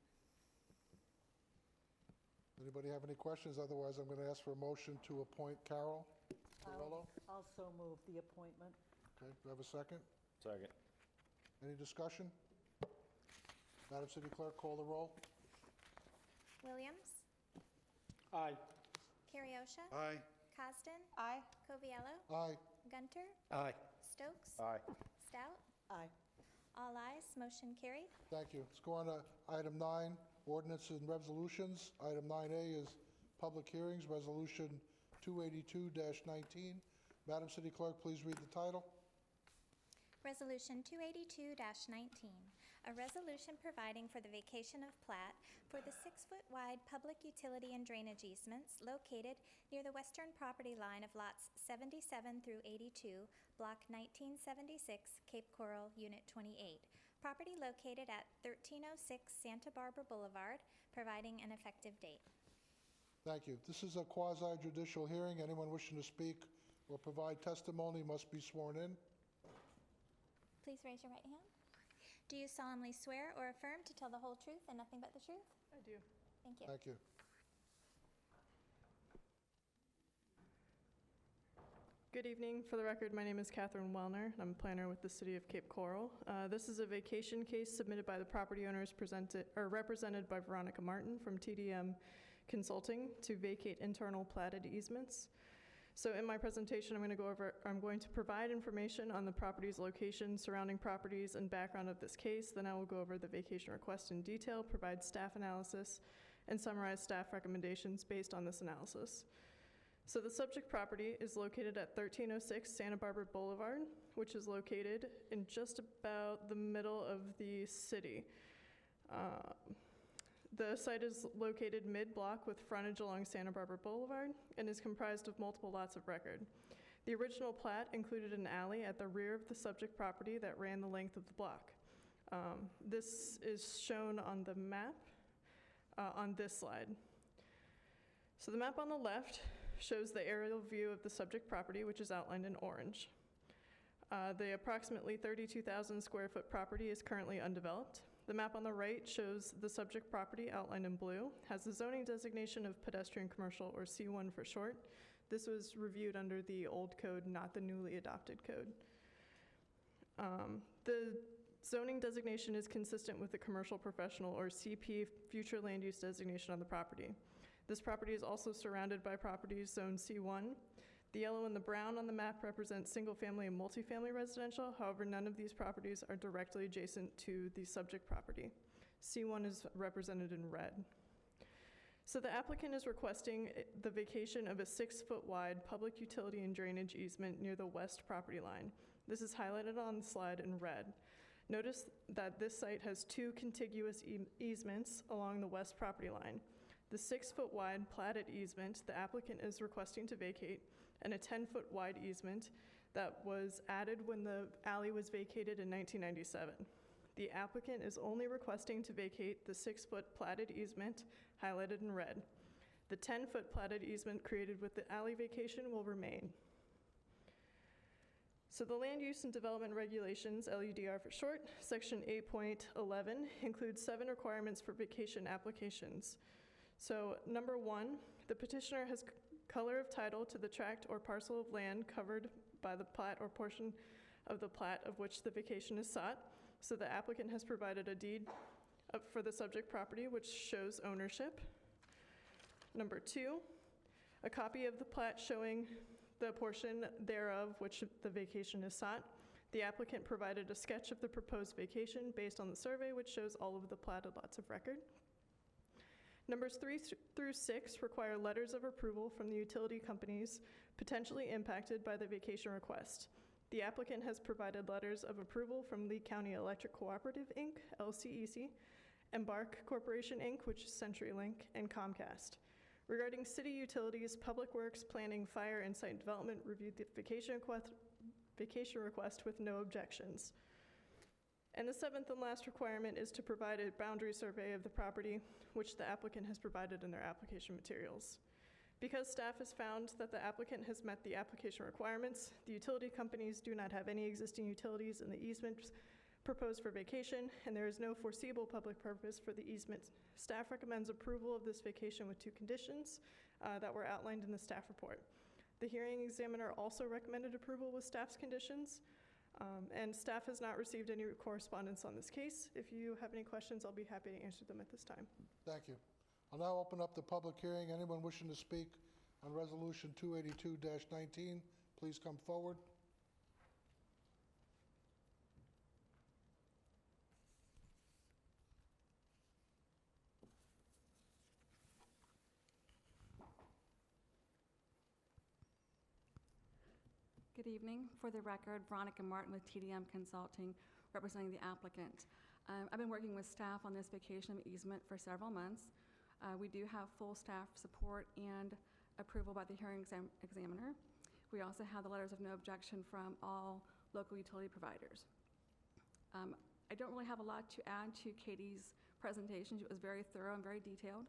Anybody have any questions? Otherwise, I'm going to ask for a motion to appoint Carol Torello. I'll so move the appointment. Okay, do I have a second? Second. Any discussion? Madam City Clerk, call the roll. Williams? Aye. Carriosha? Aye. Costin? Aye. Coviello? Aye. Gunter? Aye. Stokes? Aye. Stout? Aye. All ayes, motion carried. Thank you. Let's go on to item 9, ordinances and resolutions. Item 9A is public hearings, Resolution 282-19. Madam City Clerk, please read the title. Resolution 282-19, A resolution providing for the vacation of plat for the 6-foot-wide public utility and drainage easements located near the western property line of lots 77 through 82, Block 1976, Cape Coral, Unit 28. Property located at 1306 Santa Barbara Boulevard, providing an effective date. Thank you. This is a quasi-judicial hearing. Anyone wishing to speak or provide testimony must be sworn in. Please raise your right hand. Do you solemnly swear or affirm to tell the whole truth and nothing but the truth? I do. Thank you. Thank you. Good evening. For the record, my name is Catherine Wellner, and I'm a planner with the City of Cape Coral. This is a vacation case submitted by the property owners represented by Veronica Martin from TDM Consulting to vacate internal platted easements. So in my presentation, I'm going to provide information on the property's location, surrounding properties, and background of this case. Then I will go over the vacation request in detail, provide staff analysis, and summarize staff recommendations based on this analysis. So the subject property is located at 1306 Santa Barbara Boulevard, which is located in just about the middle of the city. The site is located mid-block with frontage along Santa Barbara Boulevard and is comprised of multiple lots of record. The original plat included an alley at the rear of the subject property that ran the length of the block. This is shown on the map on this slide. So the map on the left shows the aerial view of the subject property, which is outlined in orange. The approximately 32,000 square foot property is currently undeveloped. The map on the right shows the subject property outlined in blue, has the zoning designation of pedestrian commercial, or C1 for short. This was reviewed under the old code, not the newly adopted code. The zoning designation is consistent with the commercial professional, or CP, future land use designation on the property. This property is also surrounded by properties zoned C1. The yellow and the brown on the map represent single-family and multifamily residential. However, none of these properties are directly adjacent to the subject property. C1 is represented in red. So the applicant is requesting the vacation of a 6-foot-wide public utility and drainage easement near the west property line. This is highlighted on the slide in red. Notice that this site has 2 contiguous easements along the west property line. The 6-foot-wide platted easement the applicant is requesting to vacate, and a 10-foot-wide easement that was added when the alley was vacated in 1997. The applicant is only requesting to vacate the 6-foot platted easement highlighted in red. The 10-foot platted easement created with the alley vacation will remain. So the Land Use and Development Regulations, LUDR for short, Section 8.11 includes 7 requirements for vacation applications. So number 1, the petitioner has color of title to the tract or parcel of land covered by the plat or portion of the plat of which the vacation is sought. So the applicant has provided a deed for the subject property which shows ownership. Number 2, a copy of the plat showing the portion thereof which the vacation is sought. The applicant provided a sketch of the proposed vacation based on the survey which shows all of the platted lots of record. Numbers 3 through 6 require letters of approval from the utility companies potentially impacted by the vacation request. The applicant has provided letters of approval from Lee County Electric Cooperative, Inc., LCEC, Embark Corporation, Inc., which is CenturyLink, and Comcast. Regarding city utilities, Public Works, Planning, Fire, and Site Development reviewed the vacation request with no objections. And the 7th and last requirement is to provide a boundary survey of the property, which the applicant has provided in their application materials. Because staff has found that the applicant has met the application requirements, the utility companies do not have any existing utilities in the easement proposed for vacation, and there is no foreseeable public purpose for the easement. Staff recommends approval of this vacation with 2 conditions that were outlined in the staff report. The hearing examiner also recommended approval with staff's conditions. And staff has not received any correspondence on this case. If you have any questions, I'll be happy to answer them at this time. Thank you. I'll now open up the public hearing. Anyone wishing to speak on Resolution 282-19, please come forward. Good evening. For the record, Veronica Martin with TDM Consulting, representing the applicant. I've been working with staff on this vacation easement for several months. We do have full staff support and approval by the hearing examiner. We also have the letters of no objection from all local utility providers. I don't really have a lot to add to Katie's presentation. It was very thorough and very detailed.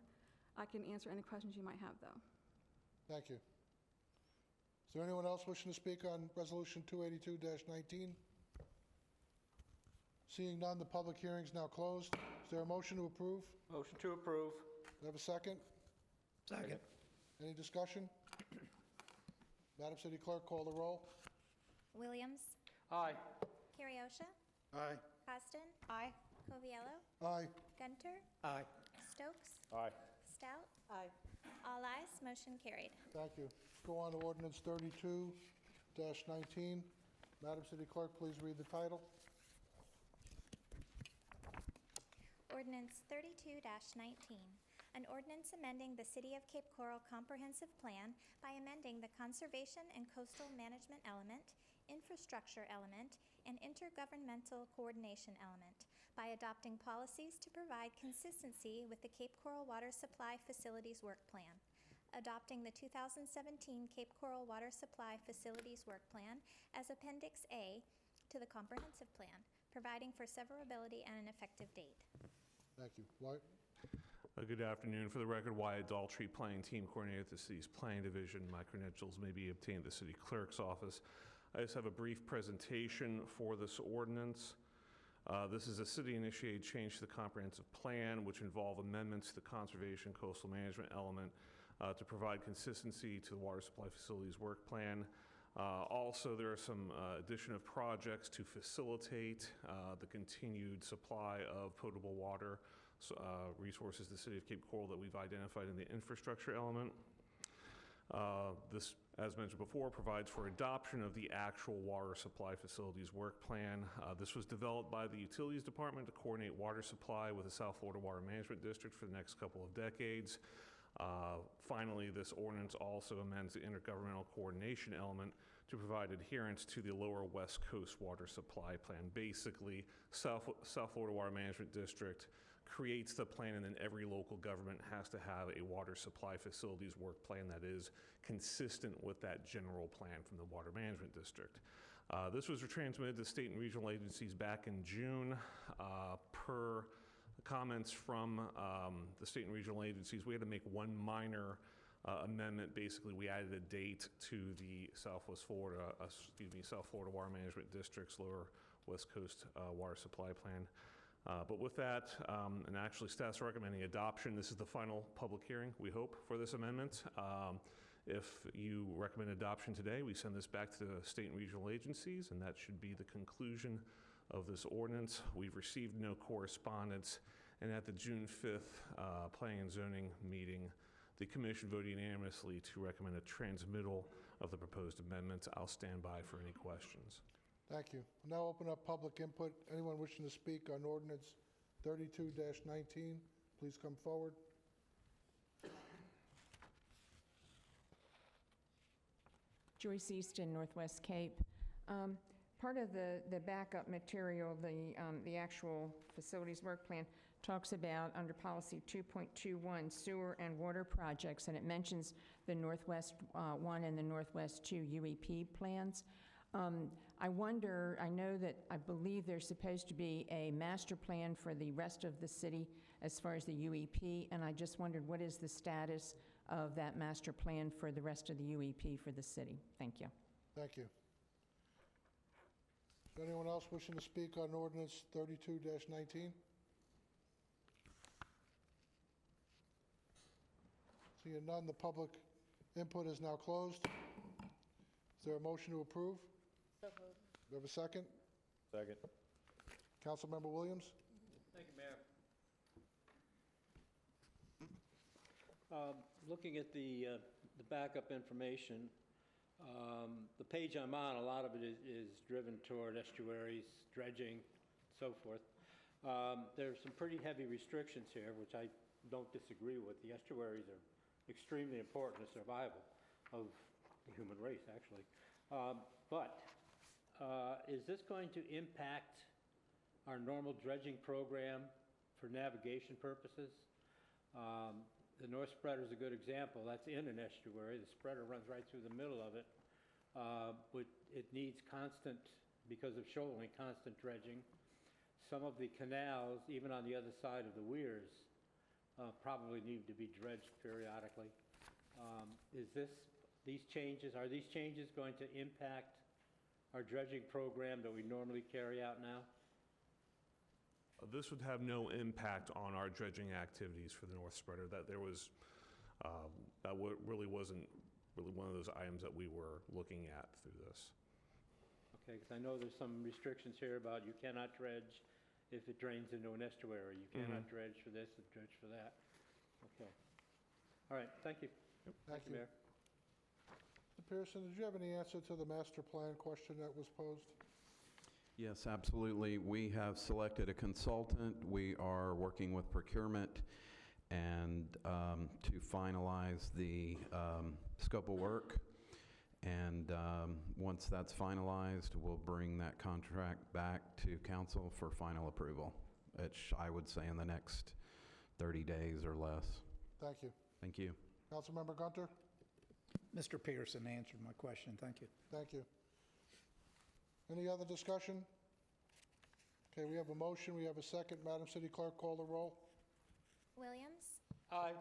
I can answer any questions you might have, though. Thank you. Is there anyone else wishing to speak on Resolution 282-19? Seeing none, the public hearing is now closed. Is there a motion to approve? Motion to approve. Do I have a second? Second. Any discussion? Madam City Clerk, call the roll. Williams. Aye. Carriosha. Aye. Costin. Aye. Coviello. Aye. Gunter. Aye. Stokes. Aye. Stout. Aye. All ayes, motion carried. Thank you. Go on to Ordinance 32-19. Madam City Clerk, please read the title. Ordinance 32-19, an ordinance amending the City of Cape Coral Comprehensive Plan by amending the Conservation and Coastal Management element, Infrastructure element, and Intergovernmental Coordination element by adopting policies to provide consistency with the Cape Coral Water Supply Facilities Work Plan, adopting the 2017 Cape Coral Water Supply Facilities Work Plan as Appendix A to the Comprehensive Plan, providing for severability and an effective date. Thank you. Wyatt? Good afternoon. For the record, Wyatt Daltrey, Planning Team Coordinator at the City's Planning Division. My credentials may be obtained at the City Clerk's office. I just have a brief presentation for this ordinance. This is a city-initiated change to the comprehensive plan, which involve amendments to the conservation coastal management element to provide consistency to the water supply facilities work plan. Also, there are some addition of projects to facilitate the continued supply of potable water resources to the City of Cape Coral that we've identified in the infrastructure element. This, as mentioned before, provides for adoption of the actual water supply facilities work plan. This was developed by the Utilities Department to coordinate water supply with the South Florida Water Management District for the next couple of decades. Finally, this ordinance also amends the intergovernmental coordination element to provide adherence to the Lower West Coast Water Supply Plan. Basically, South Florida Water Management District creates the plan, and then every local government has to have a water supply facilities work plan that is consistent with that general plan from the Water Management District. This was transmitted to state and regional agencies back in June. Per comments from the state and regional agencies, we had to make one minor amendment. Basically, we added a date to the South Florida Water Management District's Lower West Coast Water Supply Plan. But with that, and actually staff's recommending adoption, this is the final public hearing, we hope, for this amendment. If you recommend adoption today, we send this back to the state and regional agencies, and that should be the conclusion of this ordinance. We've received no correspondence, and at the June 5th Planning and Zoning meeting, the commission voted unanimously to recommend a transmittal of the proposed amendments. I'll stand by for any questions. Thank you. We'll now open up public input. Anyone wishing to speak on Ordinance 32-19, please come forward. Joyce Easton, Northwest Cape. Part of the backup material, the actual facilities work plan, talks about under policy 2.21 sewer and water projects, and it mentions the Northwest 1 and the Northwest 2 UEP plans. I wonder, I believe there's supposed to be a master plan for the rest of the city as far as the UEP, and I just wondered what is the status of that master plan for the rest of the UEP for the city? Thank you. Thank you. Is there anyone else wishing to speak on Ordinance 32-19? Seeing none, the public input is now closed. Is there a motion to approve? So moved. Do we have a second? Second. Councilmember Williams? Thank you, Mayor. Looking at the backup information, the page I'm on, a lot of it is driven toward estuaries, dredging, so forth. There's some pretty heavy restrictions here, which I don't disagree with. The estuaries are extremely important to survival of the human race, actually. But is this going to impact our normal dredging program for navigation purposes. The North Spreader is a good example. That's in an estuary. The spreader runs right through the middle of it. But it needs constant, because of shoaling, constant dredging. Some of the canals, even on the other side of the weirs, probably need to be dredged periodically. Are these changes going to impact our dredging program that we normally carry out now? This would have no impact on our dredging activities for the North Spreader. Really wasn't really one of those items that we were looking at through this. Okay, because I know there's some restrictions here about you cannot dredge if it drains into an estuary. You cannot dredge for this and dredge for that. Okay. All right, thank you. Thank you, Mayor. Mr. Pearson, did you have any answer to the master plan question that was posed? Yes, absolutely. We have selected a consultant. We are working with procurement and to finalize the scope of work. And once that's finalized, we'll bring that contract back to council for final approval, which I would say in the next 30 days or less. Thank you. Thank you. Councilmember Gunter? Mr. Pearson answered my question. Thank you. Thank you. Any other discussion? Okay, we have a motion, we have a second. Madam City Clerk, call the roll. Williams? Aye.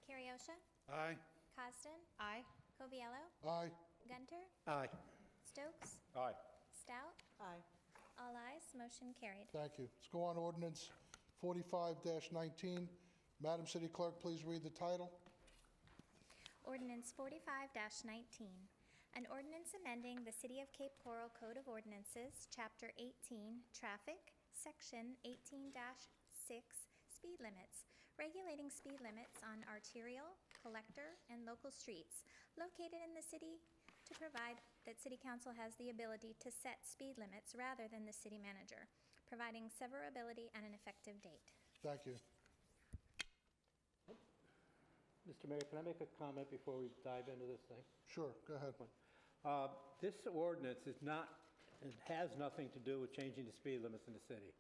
Carriosha? Aye. Costin? Aye. Coviello? Aye. Gunter? Aye. Stokes? Aye. Stout? Aye. All ayes, motion carried. Thank you. Let's go on to ordinance 45-19. Madam City Clerk, please read the title. Ordinance 45-19. An ordinance amending the City of Cape Coral Code of Ordinances, Chapter 18, Traffic, Section 18-6, Speed Limits, regulating speed limits on arterial, collector, and local streets located in the city to provide that City Council has the ability to set speed limits rather than the city manager, providing severability and an effective date. Thank you. Mr. Mayor, can I make a comment before we dive into this thing? Sure, go ahead. This ordinance it has nothing to do with changing the speed limits in the city.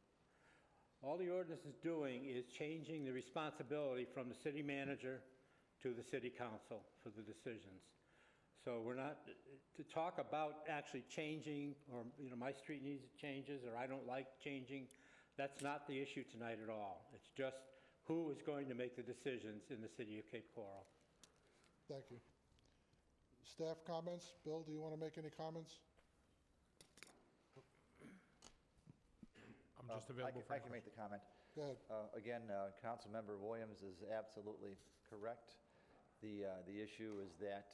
All the ordinance is doing is changing the responsibility from the city manager to the city council for the decisions. So we're not, to talk about actually changing, or my street needs changes, or I don't like changing, that's not the issue tonight at all. It's just who is going to make the decisions in the city of Cape Coral. Thank you. Staff comments? Bill, do you want to make any comments? I'm just available for I can make the comment. Go ahead. Again, Councilmember Williams is absolutely correct. The issue is that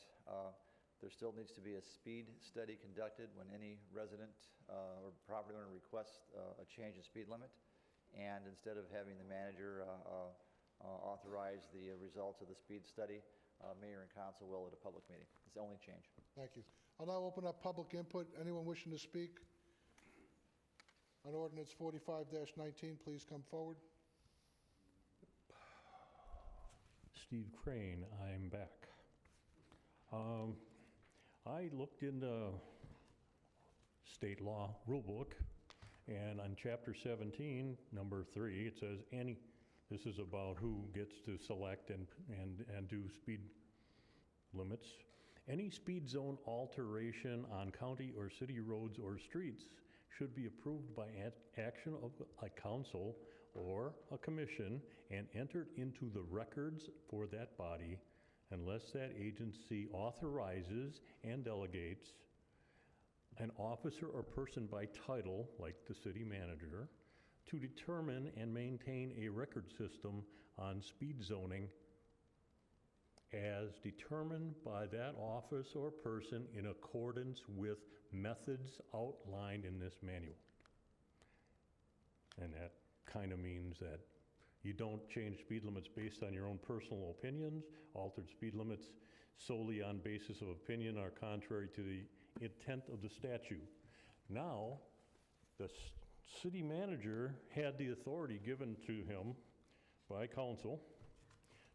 there still needs to be a speed study conducted when any resident or property owner requests a change in speed limit. And instead of having the manager authorize the results of the speed study, mayor and council will at a public meeting. It's the only change. Thank you. I'll now open up public input. Anyone wishing to speak on ordinance 45-19, please come forward. Steve Crane, I'm back. I looked in the state law rulebook, and on chapter 17, number 3, it says this is about who gets to select and do speed limits. Any speed zone alteration on county or city roads or streets should be approved by action of a council or a commission and entered into the records for that body unless that agency authorizes and delegates an officer or person by title, like the city manager, to determine and maintain a record system on speed zoning as determined by that office or person in accordance with methods outlined in this manual. And that kind of means that you don't change speed limits based on your own personal opinions. Altered speed limits solely on basis of opinion are contrary to the intent of the statute. Now, the city manager had the authority given to him by council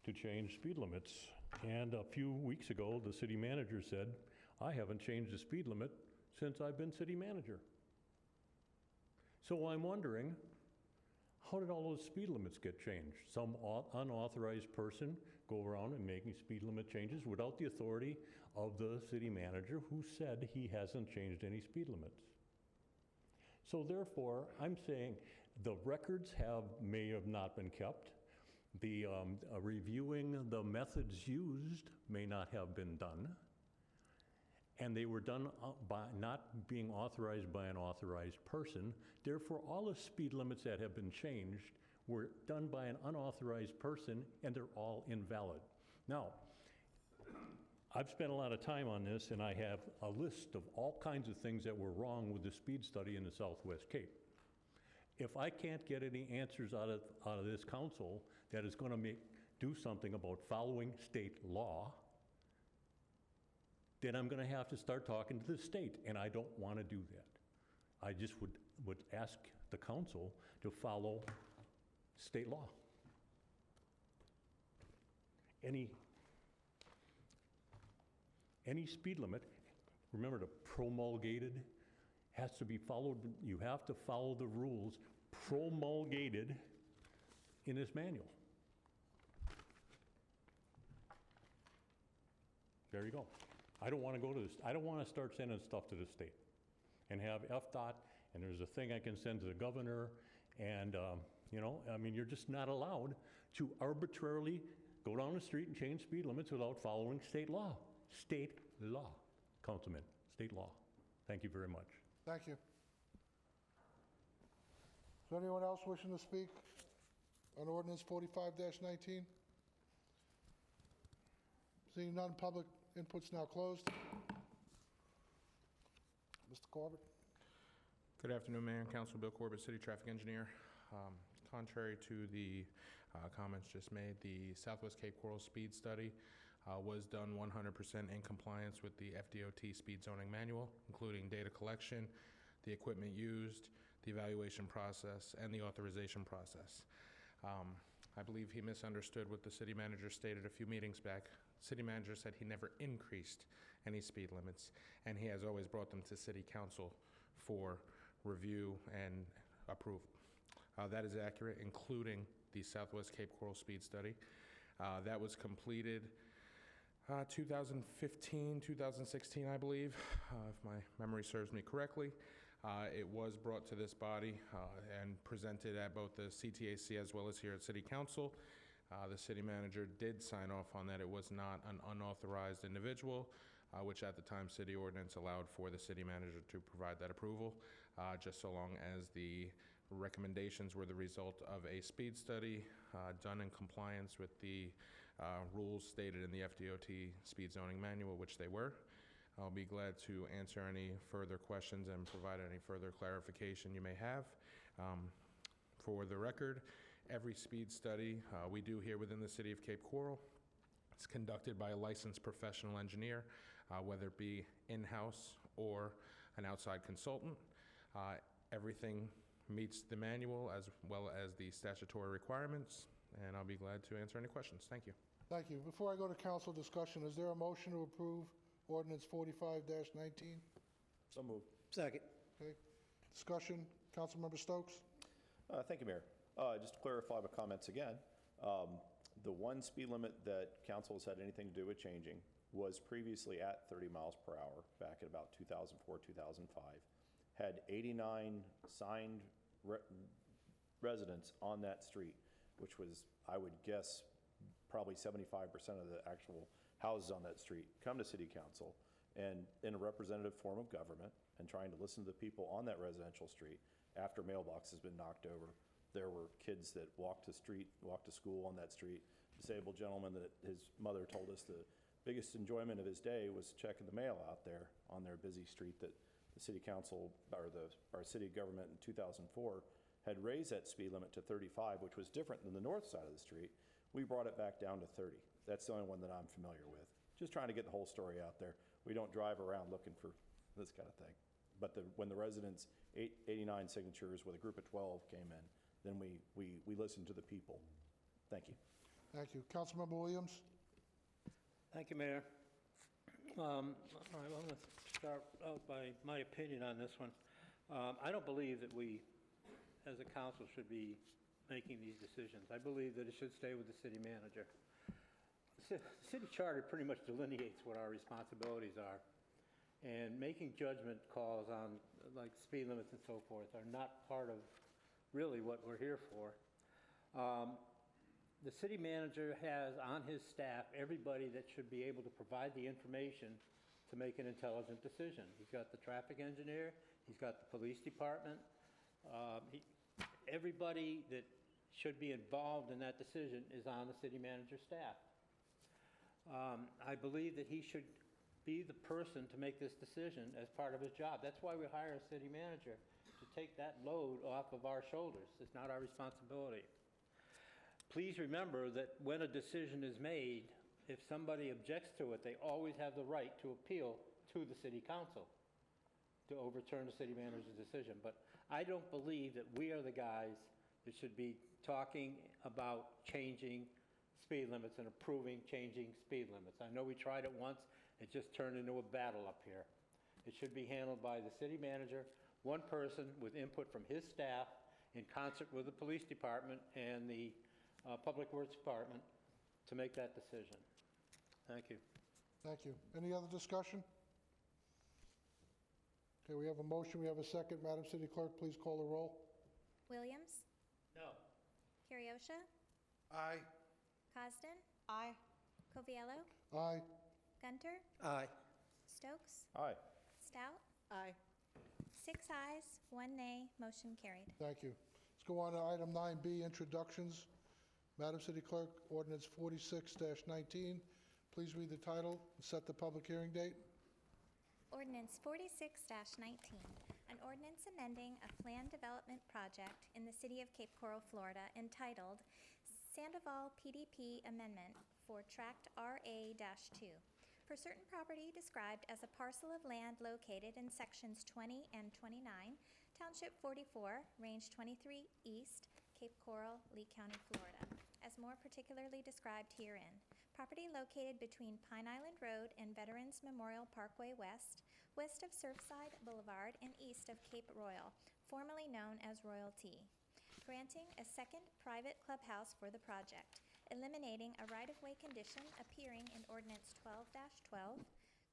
to change speed limits. And a few weeks ago, the city manager said, I haven't changed the speed limit since I've been city manager. So I'm wondering, how did all those speed limits get changed? Some unauthorized person go around and making speed limit changes without the authority of the city manager who said he hasn't changed any speed limits. So therefore, I'm saying the records may have not been kept. The reviewing the methods used may not have been done. And they were done by not being authorized by an authorized person. Therefore, all the speed limits that have been changed were done by an unauthorized person, and they're all invalid. Now, I've spent a lot of time on this, and I have a list of all kinds of things that were wrong with the speed study in the Southwest Cape. If I can't get any answers out of this council that is going to do something about following state law, then I'm going to have to start talking to the state, and I don't want to do that. I just would ask the council to follow state law. Any speed limit, remember, the promulgated has to be followed. You have to follow the rules promulgated in this manual. There you go. I don't want to go to this. I don't want to start sending stuff to the state and have FDOT, and there's a thing I can send to the governor, and you know, I mean, you're just not allowed to arbitrarily go down the street and change speed limits without following state law. State law, Councilman, state law. Thank you very much. Thank you. Is there anyone else wishing to speak on ordinance 45-19? Seeing none, public input's now closed. Mr. Corbett. Good afternoon, Mayor and Council. Bill Corbett, City Traffic Engineer. Contrary to the comments just made, the Southwest Cape Coral Speed Study was done 100% in compliance with the FDOT Speed Zoning Manual, including data collection, the equipment used, the evaluation process, and the authorization process. I believe he misunderstood what the city manager stated a few meetings back. City manager said he never increased any speed limits, and he has always brought them to city council for review and approval. That is accurate, including the Southwest Cape Coral Speed Study. That was completed 2015, 2016, I believe, if my memory serves me correctly. It was brought to this body and presented at both the CTAC as well as here at City Council. The city manager did sign off on that. It was not an unauthorized individual, which at the time city ordinance allowed for the city manager to provide that approval, just so long as the recommendations were the result of a speed study done in compliance with the rules stated in the FDOT Speed Zoning Manual, which they were. I'll be glad to answer any further questions and provide any further clarification you may have. For the record, every speed study we do here within the city of Cape Coral is conducted by a licensed professional engineer, whether it be in-house or an outside consultant. Everything meets the manual as well as the statutory requirements, and I'll be glad to answer any questions. Thank you. Thank you. Before I go to council discussion, is there a motion to approve ordinance 45-19? So moved. Second. Okay. Discussion. Councilmember Stokes? Thank you, Mayor. Just to clarify my comments again, the one speed limit that council has had anything to do with changing was previously at 30 miles per hour back at about 2004, 2005. Had 89 signed residents on that street, which was, I would guess, probably 75% of the actual houses on that street, come to city council and in a representative form of government and trying to listen to the people on that residential street after mailbox has been knocked over. There were kids that walked to school on that street. Disabled gentleman that his mother told us the biggest enjoyment of his day was checking the mail out there on their busy street that the city council, or our city government in 2004 had raised that speed limit to 35, which was different than the north side of the street. We brought it back down to 30. That's the only one that I'm familiar with. Just trying to get the whole story out there. We don't drive around looking for this kind of thing. But when the residents, 89 signatures with a group of 12 came in, then we listened to the people. Thank you. Thank you. Councilmember Williams? Thank you, Mayor. I'm going to start out by my opinion on this one. I don't believe that we as a council, should be making these decisions. I believe that it should stay with the city manager. The city charter pretty much delineates what our responsibilities are, and making judgment calls on, like, speed limits and so forth are not part of really what we're here for. The city manager has on his staff everybody that should be able to provide the information to make an intelligent decision. He's got the traffic engineer, he's got the police department, everybody that should be involved in that decision is on the city manager's staff. I believe that he should be the person to make this decision as part of his job. That's why we hire a city manager, to take that load off of our shoulders. It's not our responsibility. Please remember that when a decision is made, if somebody objects to it, they always have the right to appeal to the city council to overturn the city manager's decision. But I don't believe that we are the guys that should be talking about changing speed limits and approving changing speed limits. I know we tried it once. It just turned into a battle up here. It should be handled by the city manager, one person with input from his staff in concert with the police department and the Public Works Department to make that decision. Thank you. Thank you. Any other discussion? Okay, we have a motion, we have a second. Madam City Clerk, please call the roll. Williams? No. Kyriosha? Aye. Cosden? Aye. Coviello? Aye. Gunter? Aye. Stokes? Aye. Stout? Aye. 6 ayes, 1 nay, motion carried. Thank you. Let's go on to item 9B, introductions. Madam City Clerk, Ordinance 46-19. Please read the title and set the public hearing date. Ordinance 46-19, an ordinance amending a planned development project in the city of Cape Coral, Florida, entitled Sandoval PDP Amendment for Tract RA-2 for certain property described as a parcel of land located in sections 20 and 29, Township 44, Range 23 East, Cape Coral, Lee County, Florida, as more particularly described herein. Property located between Pine Island Road and Veterans Memorial Parkway West, west of Surfside Boulevard, and east of Cape Royal, formerly known as Royalty. Granting a second private clubhouse for the project, eliminating a right-of-way condition appearing in Ordinance 12-12,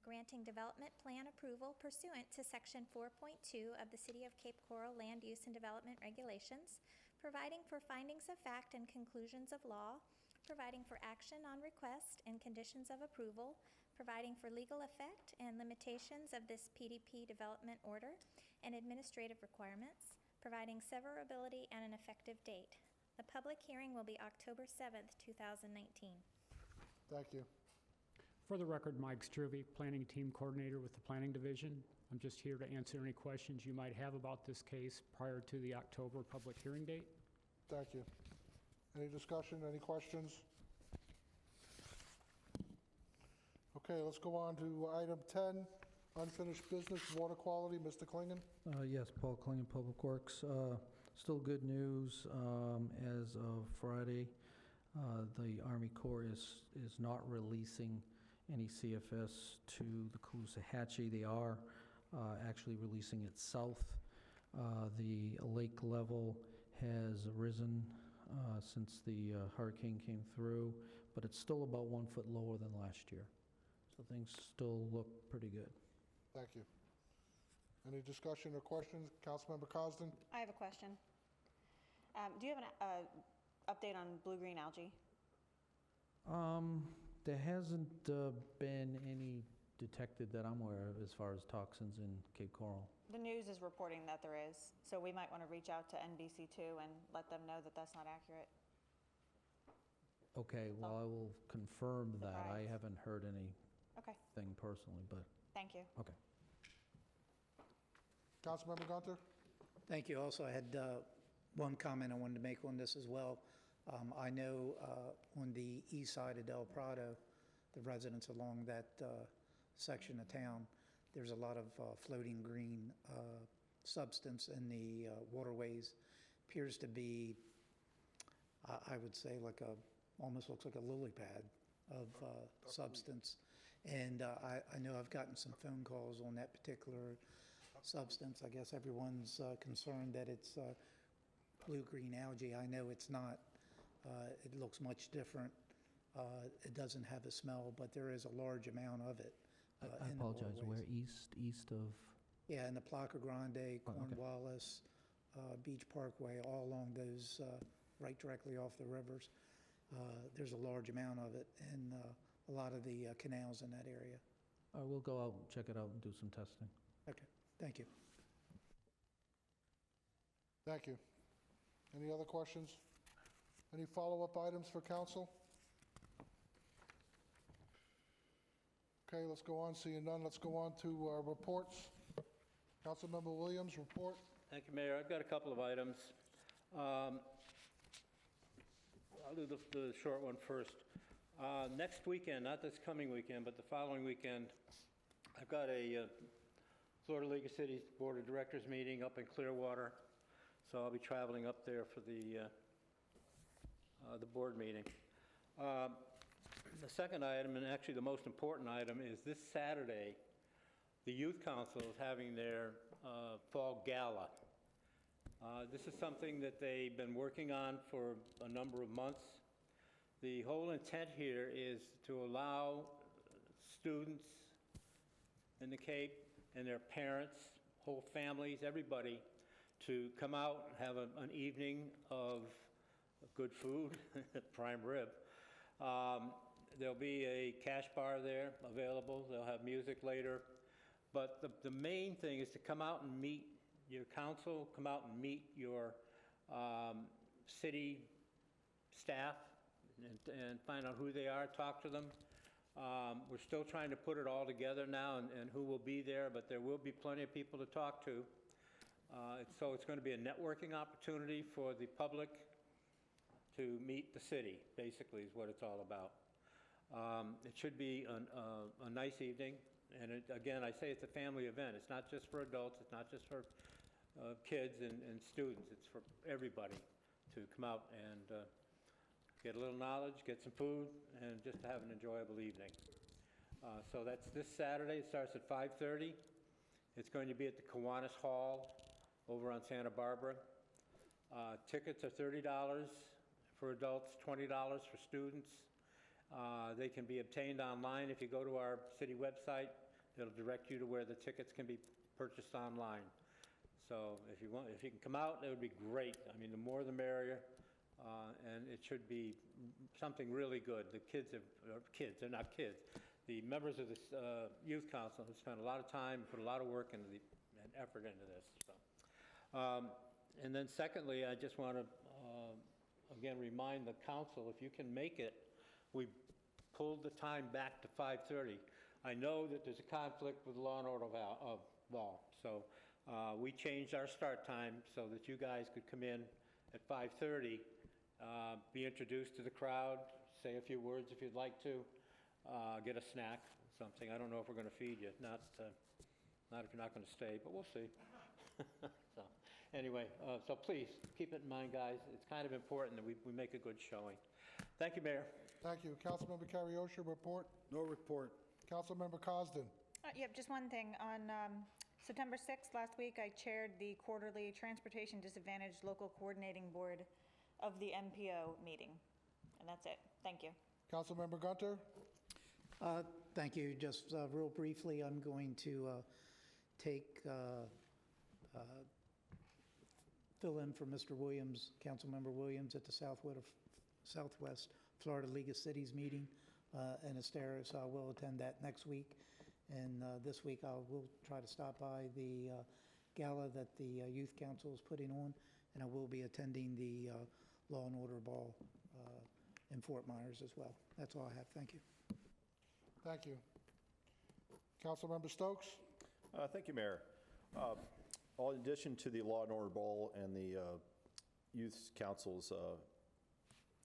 granting development plan approval pursuant to Section 4.2 of the City of Cape Coral Land Use and Development Regulations, providing for findings of fact and conclusions of law, providing for action on request and conditions of approval, providing for legal effect and limitations of this PDP development order and administrative requirements, providing severability and an effective date. The public hearing will be October 7th, 2019. Thank you. For the record, Mike Struve, Planning Team Coordinator with the Planning Division. I'm just here to answer any questions you might have about this case prior to the October public hearing date. Thank you. Any discussion, any questions? Okay, let's go on to item 10, unfinished business, water quality. Mr. Klingon? Yes, Paul Klingon, Public Works. Still good news. As of Friday, the Army Corps is not releasing any CFS to the Caloosahatchee. They are actually releasing it south. The lake level has risen since the hurricane came through, but it's still about 1 foot lower than last year. So things still look pretty good. Thank you. Any discussion or questions? Councilmember Cosden? I have a question. Do you have an update on blue-green algae? There hasn't been any detected that I'm aware of as far as toxins in Cape Coral. The news is reporting that there is, so we might want to reach out to NBC2 and let them know that that's not accurate. Okay, well, I will confirm that. I haven't heard Okay. anything personally, but, Thank you. okay. Councilmember Gunter? Thank you. Also, I had one comment I wanted to make on this as well. I know on the east side of Del Prado, the residents along that section of town, there's a lot of floating green substance in the waterways. Appears to be, I would say, like almost looks like a lily pad of substance. And I know I've gotten some phone calls on that particular substance. I guess everyone's concerned that it's blue-green algae. I know it's not, it looks much different. It doesn't have a smell, but there is a large amount of it. I in the apologize, where waterways. east of? Yeah, in the Placa Grande, Oh, okay. Cornwallis, Beach Parkway, all along those, right directly off the rivers. There's a large amount of it in a lot of the canals in that area. We'll go out, check it out, and do some testing. Okay, thank you. Thank you. Any other questions? Any follow-up items for council? Okay, let's go on. Seeing none, let's go on to reports. Councilmember Williams, report. Thank you, Mayor. I've got a couple of items. I'll do the short one first. Next weekend, not this coming weekend, but the following weekend, I've got a Florida League of Cities Board of Directors meeting up in Clearwater, so I'll be traveling up there for the board meeting. The second item, and actually the most important item, is this Saturday, the Youth Council is having their fall gala. This is something that they've been working on for a number of months. The whole intent here is to allow students in the Cape and their parents, whole families, everybody, to come out and have an evening of good food, prime rib. There'll be a cash bar there available. They'll have music later. But the main thing is to come out and meet your council, come out and meet your city staff and find out who they are, talk to them. We're still trying to put it all together now and who will be there, but there will be plenty of people to talk to. So it's going to be a networking opportunity for the public to meet the city, basically, is what it's all about. It should be a nice evening. And again, I say it's a family event. It's not just for adults. It's not just for kids and students. It's for everybody to come out and get a little knowledge, get some food, and just to have an enjoyable evening. So that's this Saturday. It starts at 5:30. It's going to be at the Kiwanis Hall over on Santa Barbara. Tickets are $30 for adults, $20 for students. They can be obtained online. If you go to our city website, it'll direct you to where the tickets can be purchased online. So if you can come out, it would be great. I mean, the more the merrier, and it should be something really good. The they're not kids. The members of the Youth Council have spent a lot of time, put a lot of work and effort into this. So. And then secondly, I just want to, again, remind the council, if you can make it, we pulled the time back to 5:30. I know that there's a conflict with the Law and Order law, so we changed our start time so that you guys could come in at 5:30, be introduced to the crowd, say a few words if you'd like to, get a snack, something. I don't know if we're going to feed you, not if you're not going to stay, but we'll see. So anyway, so please keep it in mind, guys. It's kind of important that we make a good showing. Thank you, Mayor. Thank you. Councilmember Carriosha, report? No report. Councilmember Cosden? Yep, just one thing. On September 6th, last week, I chaired the quarterly Transportation Disadvantaged Local Coordinating Board of the MPO meeting. And that's it. Thank you. Councilmember Gunter? Thank you. Just real briefly, I'm going to fill in for Mr. Williams, Councilmember Williams, at the Southwest Florida League of Cities meeting in Estero, so I will attend that next week. And this week I will try to stop by the gala that the Youth Council is putting on, and I will be attending the Law and Order Ball in Fort Myers as well. That's all I have. Thank you. Thank you. Councilmember Stokes? Thank you, Mayor. In addition to the Law and Order Ball and the Youth Council's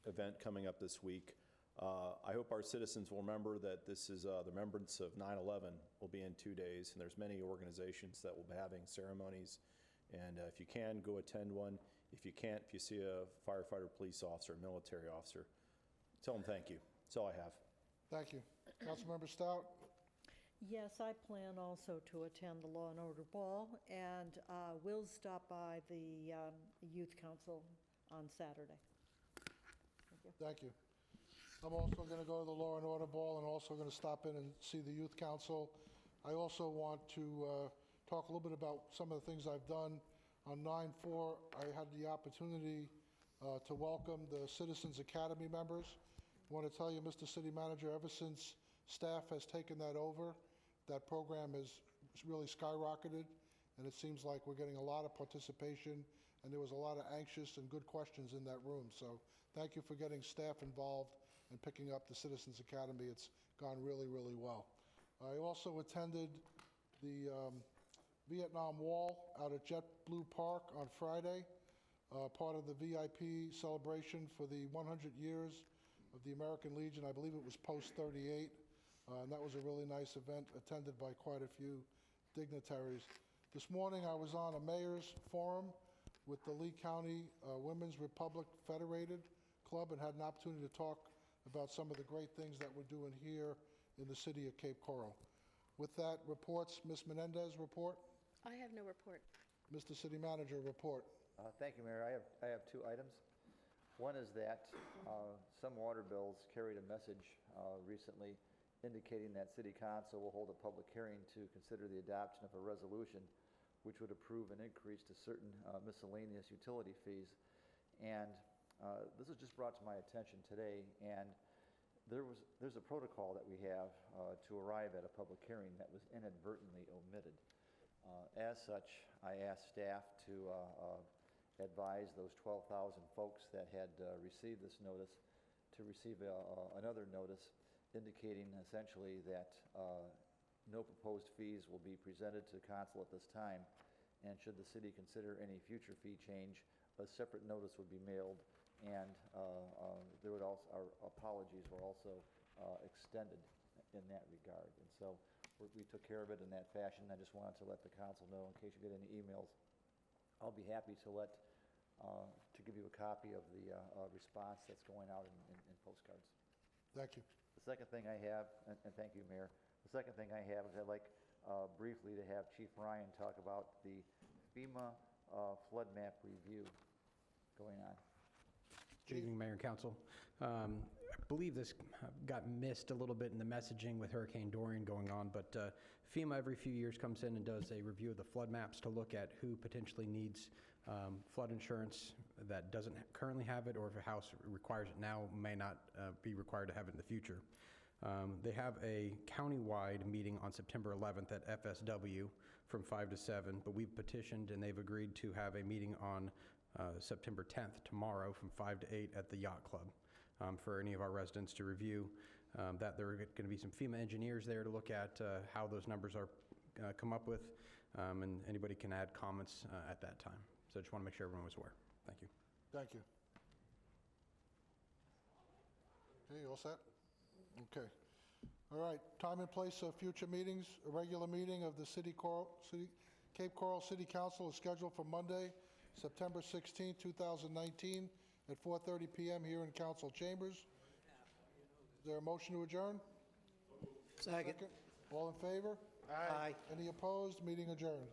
event coming up this week, I hope our citizens will remember that this is the remembrance of 9/11 will be in 2 days, and there's many organizations that will be having ceremonies. And if you can, go attend one. If you can't, if you see a firefighter, police officer, military officer, tell them thank you. That's all I have. Thank you. Councilmember Stout? Yes, I plan also to attend the Law and Order Ball, and will stop by the Youth Council on Saturday. Thank you. Thank you. I'm also going to go to the Law and Order Ball and also going to stop in and see the Youth Council. I also want to talk a little bit about some of the things I've done. On 9/4, I had the opportunity to welcome the Citizens Academy members. I want to tell you, Mr. City Manager, ever since staff has taken that over, that program has really skyrocketed, and it seems like we're getting a lot of participation, and there was a lot of anxious and good questions in that room. So thank you for getting staff involved and picking up the Citizens Academy. It's gone really, really well. I also attended the Vietnam Wall out at JetBlue Park on Friday, part of the VIP celebration for the 100 years of the American Legion. I believe it was post 38. And that was a really nice event attended by quite a few dignitaries. This morning I was on a mayor's forum with the Lee County Women's Republic Federated Club and had an opportunity to talk about some of the great things that we're doing here in the city of Cape Coral. With that, reports. Ms. Menendez, report. I have no report. Mr. City Manager, report. Thank you, Mayor. I have two items. One is that some water bills carried a message recently indicating that City Council will hold a public hearing to consider the adoption of a resolution which would approve an increase to certain miscellaneous utility fees. And this was just brought to my attention today, and there's a protocol that we have to arrive at a public hearing that was inadvertently omitted. As such, I asked staff to advise those 12,000 folks that had received this notice to receive another notice indicating essentially that no proposed fees will be presented to council at this time, and should the city consider any future fee change, a separate notice would be mailed, and there would also, our apologies were also extended in that regard. And so we took care of it in that fashion. I just wanted to let the council know in case you get any emails. I'll be happy to to give you a copy of the response that's going out in postcards. Thank you. The second thing I have, and thank you, Mayor, the second thing I have is I'd like briefly to have Chief Ryan talk about the FEMA flood map review going on. Good evening, Mayor and Council. I believe this got missed a little bit in the messaging with Hurricane Dorian going on, but FEMA every few years comes in and does a review of the flood maps to look at who potentially needs flood insurance that doesn't currently have it, or if a house requires it now, may not be required to have it in the future. They have a countywide meeting on September 11th at FSW from 5 to 7, but we've petitioned and they've agreed to have a meeting on September 10th, tomorrow, from 5 to 8 at the Yacht Club for any of our residents to review that. There are going to be some FEMA engineers there to look at how those numbers are come up with, and anybody can add comments at that time. So I just want to make sure everyone was aware. Thank you. Thank you. Okay, you all set? Okay. All right, time and place of future meetings. A regular meeting of the Cape Coral City Council is scheduled for Monday, September 16, 2019, at 4:30 p.m. here in council chambers. Is there a motion to adjourn? Second. All in favor? Aye. Any opposed? Meeting adjourned.